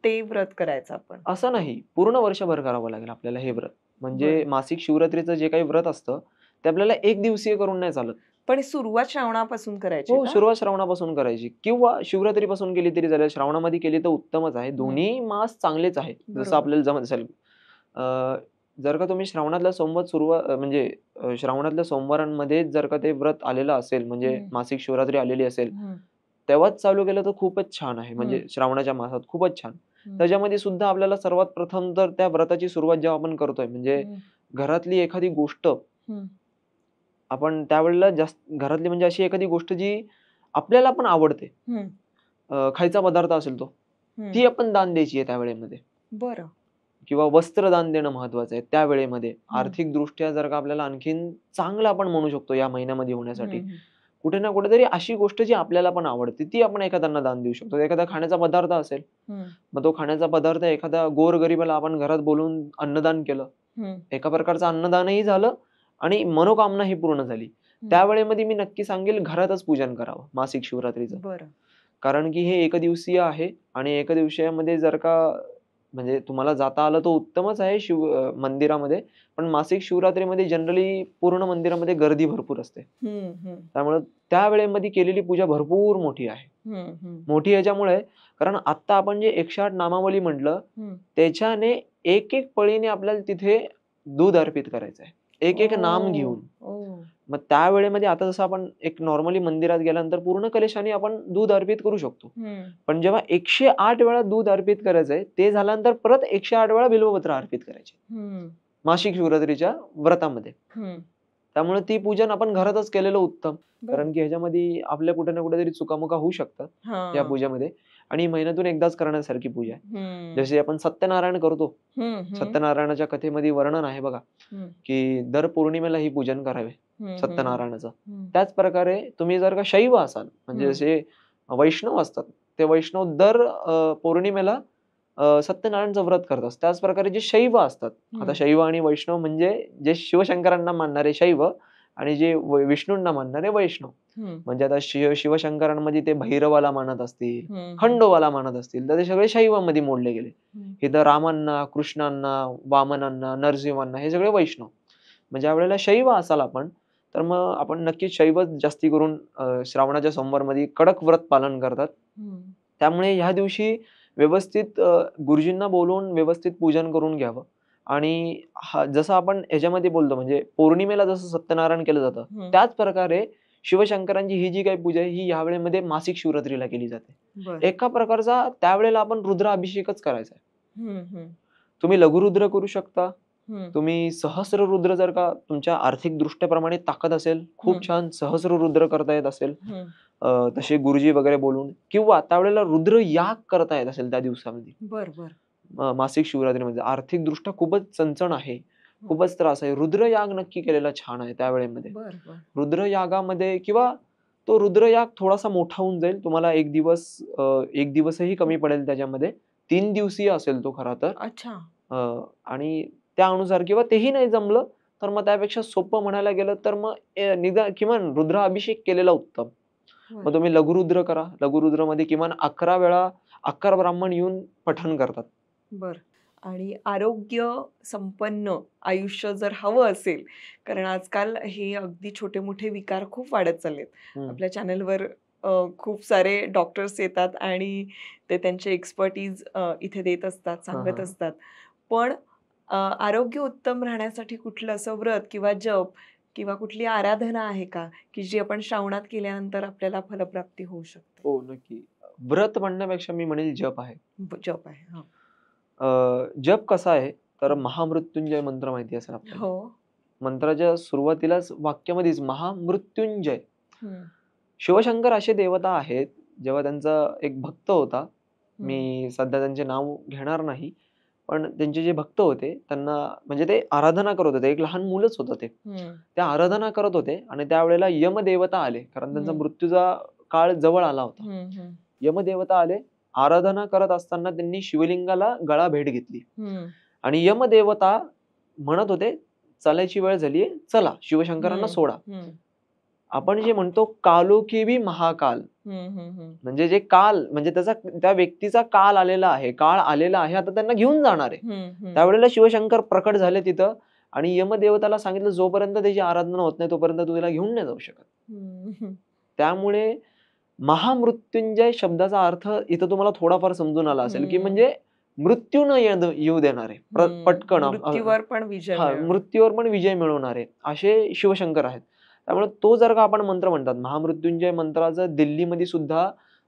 ते व्रत करायचं आपण. असं नाही, पूर्ण वर्षभर करावं लागेल आपल्याला हे व्रत. म्हणजे बरं. मासिक शिवरात्रीचं जे काही व्रत असतं ते आपल्याला एक दिवसीय करून नाही चालत. पण सुरुवात श्रावणापासून करायची हो, का? सुरुवात श्रावणापासून करायची किंवा शिवरात्रीपासून केली तरी चालेल. श्रावणामध्ये केली तर उत्तमच आहे. दोन्ही मास चांगलेच आहेत, जसं बरोबर. आपल्याला जमत असेल. जर का तुम्ही श्रावणातल्या म्हणजे श्रावणातल्या सोमवारांमध्ये जर का ते व्रत आलेलं असेल, म्हणजे मासिक शिवरात्री आलेली असेल, तेव्हाच चालू केलं तर खूपच छान आहे. म्हणजे श्रावणाच्या मासात खूपच छान. त्याच्यामध्ये सुद्धा आपल्याला सर्वात प्रथम तर त्या व्रताची सुरुवात जेव्हा आपण करतोय, म्हणजे घरातली एखादी गोष्ट आपण त्यावेळेला घरातली म्हणजे अशी एखादी गोष्ट जी आपल्याला पण आवडते, खायचा पदार्थ असेल तो, ती आपण दान द्यायची आहे त्यावेळेमध्ये. बरं. किंवा वस्त्रदान देणं महत्वाचं आहे त्या वेळेमध्ये. आर्थिक दृष्ट्या जर का आपल्याला आणखीन चांगलं आपण म्हणू शकतो या महिन्यामध्ये होण्यासाठी, कुठे ना कुठेतरी अशी गोष्ट जी आपल्याला पण आवडते ती आपण एखाद्यांना दान देऊ शकतो. एखादा खाण्याचा पदार्थ असेल, मग तो खाण्याचा पदार्थ एखादा गोरगरिबाला आपण घरात बोलवून अन्नदान केलं. एका प्रकारचं अन्नदानही झालं आणि मनोकामनाही पूर्ण झाली. त्यावेळेमध्ये मी नक्की सांगेल घरातच पूजन करावं मासिक शिवरात्रीचं. बरं. कारण की हे एकदिवसीय आहे आणि एकदिवसीयामध्ये जर का म्हणजे तुम्हाला जाता आलं तर उत्तमच आहे मंदिरामध्ये. पण मासिक शिवरात्रीमध्ये जनरली पूर्ण मंदिरामध्ये गर्दी भरपूर असते. त्यामुळे त्या वेळेमध्ये केलेली पूजा भरपूर मोठी आहे. मोठी याच्यामुळे कारण आता आपण जे 108 नामावली म्हटलं, त्याच्याने एक पळीने आपल्याला तिथे दूध अर्पित करायचं आहे. एक नाम घेऊन. मग त्या वेळेमध्ये आता जसं आपण एक नॉर्मली मंदिरात गेल्यानंतर पूर्ण कलशाने आपण दूध अर्पित करू शकतो. पण जेव्हा 108 वेळा दूध अर्पित करायचंय, ते झाल्यानंतर परत 108 वेळा बिल्वपत्र अर्पित करायचे मासिक शिवरात्रीच्या व्रतामध्ये. त्यामुळे ती पूजन आपण घरातच केलेलं उत्तम. कारण की ह्याच्यामध्ये आपल्या कुठे ना कुठेतरी चुकामुका होऊ शकतात या पूजेमध्ये. आणि महिन्यातून एकदाच करण्यासारखी पूजा आहे. जसे आपण सत्यनारायण करतो, सत्यनारायणाच्या कथेमध्ये वर्णन आहे बघा, की दर पौर्णिमेला ही पूजन करावे सत्यनारायणाचं. त्याच प्रकारे तुम्ही जर का शैव असाल, म्हणजे जसे वैष्णव असतात, ते वैष्णव दर पौर्णिमेला सत्यनारायणचं व्रत करतात. त्याच प्रकारे जे शैव असतात, आता शैव आणि वैष्णव म्हणजे जे शिवशंकरांना मानणारे शैव आणि जे विष्णूंना मानणारे वैष्णव. म्हणजे आता शिवशंकरांमध्ये ते भैरवाला मानत असतील, खंडोबाला मानत असतील, तर ते सगळे शैवामध्ये मोडले गेले. इथं रामांना, कृष्णांना, वामनांना, नरसिंहांना हे सगळे वैष्णव. म्हणजे ज्यावेळेला शैव असाल आपण, तर मग आपण नक्कीच शैव जास्ती करून श्रावणाच्या सोमवारमध्ये कडक व्रत पालन करतात. त्यामुळे ह्या दिवशी व्यवस्थित गुरुजींना बोलवून व्यवस्थित पूजन करून घ्यावं. आणि जसं आपण ह्याच्यामध्ये बोलतो, म्हणजे पौर्णिमेला जसं सत्यनारायण केलं जातं, त्याच प्रकारे शिवशंकरांची ही जी काही पूजा आहे, ही या वेळेमध्ये मासिक शिवरात्रीला केली जाते. एका प्रकारचा त्यावेळेला आपण रुद्राभिषेकच करायचा आहे. तुम्ही लघुरुद्र करू शकता, तुम्ही सहस्र रुद्र जर का तुमच्या आर्थिक दृष्ट्याप्रमाणे ताकद असेल, खूप छान सहस्र रुद्र करता येत असेल, तसे गुरुजी वगैरे बोलून, किंवा त्यावेळेला रुद्र याग करता येत असेल त्या दिवसामध्ये, मासिक शिवरात्रीमध्ये आर्थिक दृष्ट्या खूपच चणचण आहे, खूपच त्रास आहे, रुद्र याग नक्की केलेला छान आहे त्यावेळेमध्ये. रुद्र यागामध्ये किंवा तो रुद्र याग थोडासा मोठा होऊन जाईल, तुम्हाला एक दिवसही कमी पडेल त्याच्यामध्ये. 3 दिवसीय असेल तो खरा तर. आणि त्या अनुसार किंवा तेही नाही जमलं तर मग त्यापेक्षा सोपं म्हणायला गेलं तर मग किमान रुद्राभिषेक केलेला उत्तम. मग तुम्ही लघुरुद्र करा. लघुरुद्रमध्ये किमान 11 वेळा 11 ब्राह्मण येऊन पठण करतात. आणि आरोग्य संपन्न आयुष्य जर हवं असेल, कारण आजकाल हे अगदी छोटे मोठे विकार खूप वाढत चाललेत. आपल्या चॅनलवर खूप सारे डॉक्टर्स येतात आणि ते त्यांचे एक्सपर्टीज इथे देत असतात, सांगत असतात. पण आरोग्य उत्तम राहण्यासाठी कुठलं असं व्रत किंवा जप किंवा कुठली आराधना आहे का की जी आपण श्रावणात केल्यानंतर आपल्याला फलप्राप्ती होऊ शकते? हो, नक्की. व्रत म्हणण्यापेक्षा मी म्हणेल जप आहे. जप आहे. हा. जप कसा आहे, तर हं. महामृत्युंजय मंत्र माहिती असेल आपल्याला. हो. मंत्राच्या सुरुवातीलाच वाक्यामध्येच महामृत्युंजय. हं. शिवशंकर असे देवता आहेत, जेव्हा त्यांचा एक भक्त होता, हं. मी सध्या त्यांचे नाव घेणार नाही, पण त्यांचे जे भक्त होते त्यांना म्हणजे ते आराधना करत होते. एक लहान मुलंच होतं ते. हं. ते आराधना करत होते आणि त्यावेळेला यमदेवता आले, कारण त्यांचा मृत्यूचा काळ जवळ आला होता. हं. हं. यमदेवता आले. आराधना करत असताना त्यांनी शिवलिंगाला गळा भेट घेतली हं. आणि यमदेवता म्हणत होते, "चालायची वेळ झालीये, चला शिवशंकरांना हं. सोडा." हं. आपण जे म्हणतो कालोखी महाकाल, हं. हं. हं. म्हणजे जे काल म्हणजे त्या व्यक्तीचा काल आलेला आहे, काळ आलेला आहे, आता त्यांना घेऊन जाणार आहे. हं. हं. त्यावेळेला शिवशंकर प्रकट झाले तिथं आणि यमदेवताला सांगितलं, जोपर्यंत त्याची आराधना होत नाही तोपर्यंत तू तिला घेऊन नाही जाऊ शकत. हं. हं. त्यामुळे महामृत्युंजय शब्दाचा अर्थ इथं तुम्हाला थोडाफार समजून आला असेल, की हं. म्हणजे मृत्यू न येऊ देणारे, पटकन मृत्यूवर पण विजय मिळवणे. मृत्यूवर पण विजय मिळवणारे असे शिवशंकर आहेत. त्यामुळे तो जर का आपण मंत्र म्हणतात, महामृत्युंजय मंत्राचं दिल्लीमध्ये सुद्धा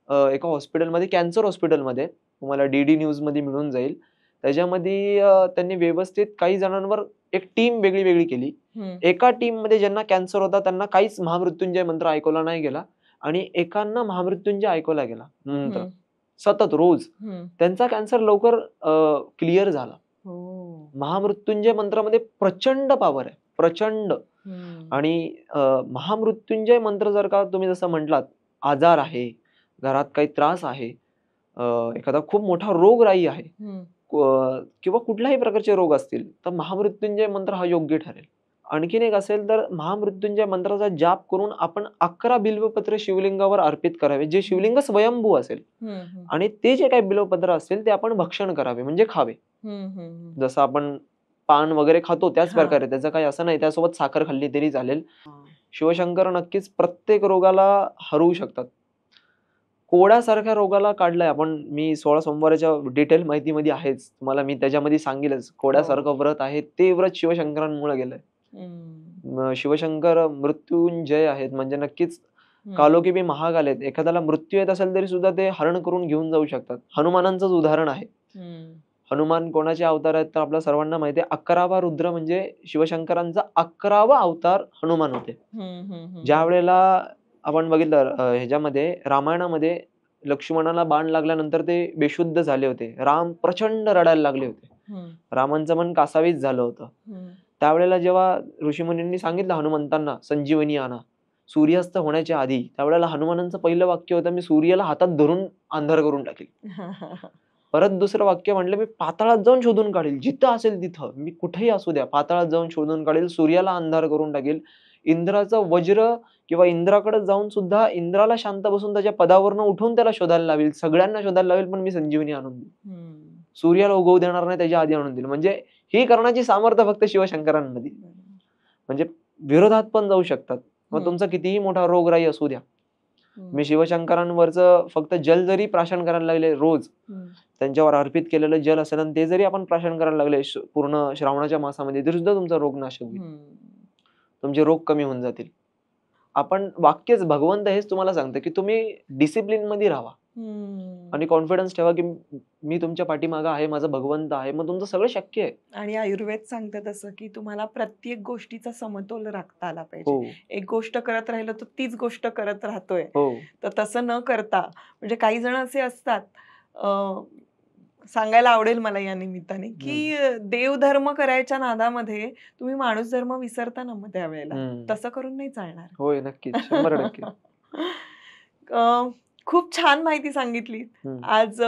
एका हॉस्पिटलमध्ये, कॅन्सर हॉस्पिटलमध्ये तुम्हाला डी न्यूजमध्ये मिळून जाईल. त्याच्यामध्ये त्यांनी व्यवस्थित काही जणांवर एक टीम वेगळी केली. हं. एका टीममध्ये ज्यांना कॅन्सर होता त्यांना काहीच महामृत्युंजय मंत्र ऐकवला नाही गेला आणि एकांना महामृत्युंजय ऐकवला गेला मंत्र. हं. सतत रोज. हं. त्यांचा कॅन्सर लवकर क्लिअर झाला. हो. महामृत्युंजय मंत्रामध्ये प्रचंड पॉवर आहे. प्रचंड. हं. आणि महामृत्युंजय मंत्र जर का तुम्ही जसं म्हटलात, आजार आहे, घरात काही त्रास आहे, एखादा खूप मोठा रोगराई आहे, हं. किंवा कुठल्याही प्रकारचे रोग असतील, तर महामृत्युंजय मंत्र हा योग्य ठरेल. आणखीन एक असेल तर महामृत्युंजय मंत्राचा जाप करून आपण 11 बिल्वपत्र शिवलिंगावर अर्पित करावे, जे शिवलिंग स्वयंभू असेल. हं. हं. आणि ते जे काही बिल्वपत्र असतील ते आपण भक्षण करावे, म्हणजे खावे. हं. हं. जसं आपण पान वगैरे खातो त्याच हां. प्रकारे, त्याचं काही असं नाही त्यासोबत साखर खाल्ली तरी चालेल. हां. शिवशंकर नक्कीच प्रत्येक रोगाला हरवू शकतात. कोड्यासारख्या रोगाला काढलंय आपण, मी 16 सोमवाराच्या डिटेल माहितीमध्ये आहेच. तुम्हाला मी त्याच्यामध्ये सांगेलच. कोड्यासारखं व्रत आहे, ते व्रत शिवशंकरांमुळे गेलंय. हं. शिवशंकर मृत्युंजय आहेत, म्हणजे नक्कीच हं. कालोखी महाकाल आहेत. एखाद्याला मृत्यू येत असेल तरी सुद्धा ते हरण करून घेऊन जाऊ शकतात. हनुमानांचंच उदाहरण आहे. हं. हनुमान कोणाचे अवतार आहेत तर आपल्या सर्वांना माहिती आहे. 11वा रुद्र म्हणजे शिवशंकरांचा 11वा अवतार हनुमान होते. हं. हं. हं. ज्या वेळेला आपण बघितलं ह्याच्यामध्ये रामायणामध्ये लक्ष्मणाला बाण लागल्यानंतर ते बेशुद्ध झाले होते. राम प्रचंड रडायला लागले होते. हं. रामांचं मन कासावीस झालं होतं. हं. त्यावेळेला जेव्हा ऋषीमुनींनी सांगितलं हनुमंतांना संजीवनी आणा, सूर्यास्त होण्याच्या आधी, त्यावेळेला हनुमानांचं पहिलं वाक्य होतं, मी सूर्याला हातात धरून अंधार करून टाकेल. परत दुसरं वाक्य म्हटलं, मी पाताळात जाऊन शोधून काढेल. जिथं असेल तिथं, मी कुठेही असू द्या, पाताळात जाऊन शोधून काढेल, सूर्याला अंधार करून टाकेल. इंद्राचं वज्र किंवा इंद्राकडे जाऊन सुद्धा इंद्राला शांत बसून त्याच्या पदावरनं उठून त्याला शोधायला लावेल. सगळ्यांना शोधायला लावेल, पण मी संजीवनी आणून देईल. सूर्याला उगवू देणार नाही, त्याच्या आधी आणून देईल. म्हणजे ही करण्याची सामर्थ्य फक्त शिवशंकरांमध्ये. म्हणजे विरोधात पण जाऊ शकतात. मग तुमचा कितीही मोठा रोगराई असू द्या. मी शिवशंकरांवरचं फक्त जल जरी प्राशन करायला लागले रोज, त्यांच्यावर अर्पित केलेलं जल असेल आणि ते जरी आपण प्राशन करायला लागले पूर्ण श्रावणाच्या मासामध्ये, तरी सुद्धा तुमचा रोग नाशक होईल. तुमचे रोग कमी होऊन जातील. आपण वाक्यच भगवंत हेच तुम्हाला सांगतं की तुम्ही डिसिप्लिन मध्ये राहा आणि कॉन्फिडन्स ठेवा की मी तुमच्या पाठीमागे आहे, माझा भगवंत आहे, मग तुमचं सगळं शक्य आहे. आणि आयुर्वेद सांगतं तसं की तुम्हाला प्रत्येक गोष्टीचा समतोल राखता आला हो पाहिजे. एक गोष्ट करत राहिलो तर तीच गोष्ट करत राहतोय, हो तर तसं न करता, म्हणजे काही जण असे असतात, सांगायला आवडेल मला या निमित्ताने की देवधर्म करायच्या नादामध्ये तुम्ही माणूस धर्म विसरता ना, मग त्यावेळेला तसं करून नाही चालणार. होय, नक्कीच 100%. खूप छान माहिती सांगितली आज.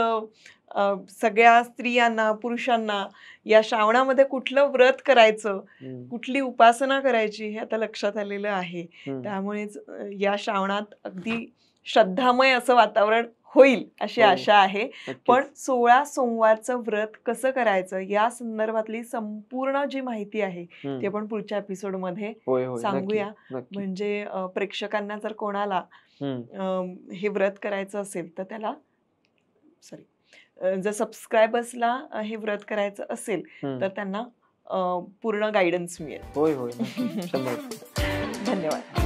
सगळ्या स्त्रियांना, पुरुषांना या श्रावणामध्ये कुठलं व्रत करायचं, कुठली उपासना करायची हे आता लक्षात आलेलं आहे. त्यामुळेच या श्रावणात अगदी श्रद्धामय असं वातावरण होईल अशी आशा आहे. पण 16 सोमवारचं व्रत कसं करायचं या संदर्भातली संपूर्ण जी माहिती आहे ती आपण पुढच्या एपिसोडमध्ये सांगूया. म्हणजे प्रेक्षकांना जर कोणाला हे व्रत करायचं असेल तर त्याला जर सबस्क्रायबर्सला हे व्रत करायचं असेल तर त्यांना पूर्ण गायडन्स मिळेल. होय होय नक्की 100%. धन्यवाद.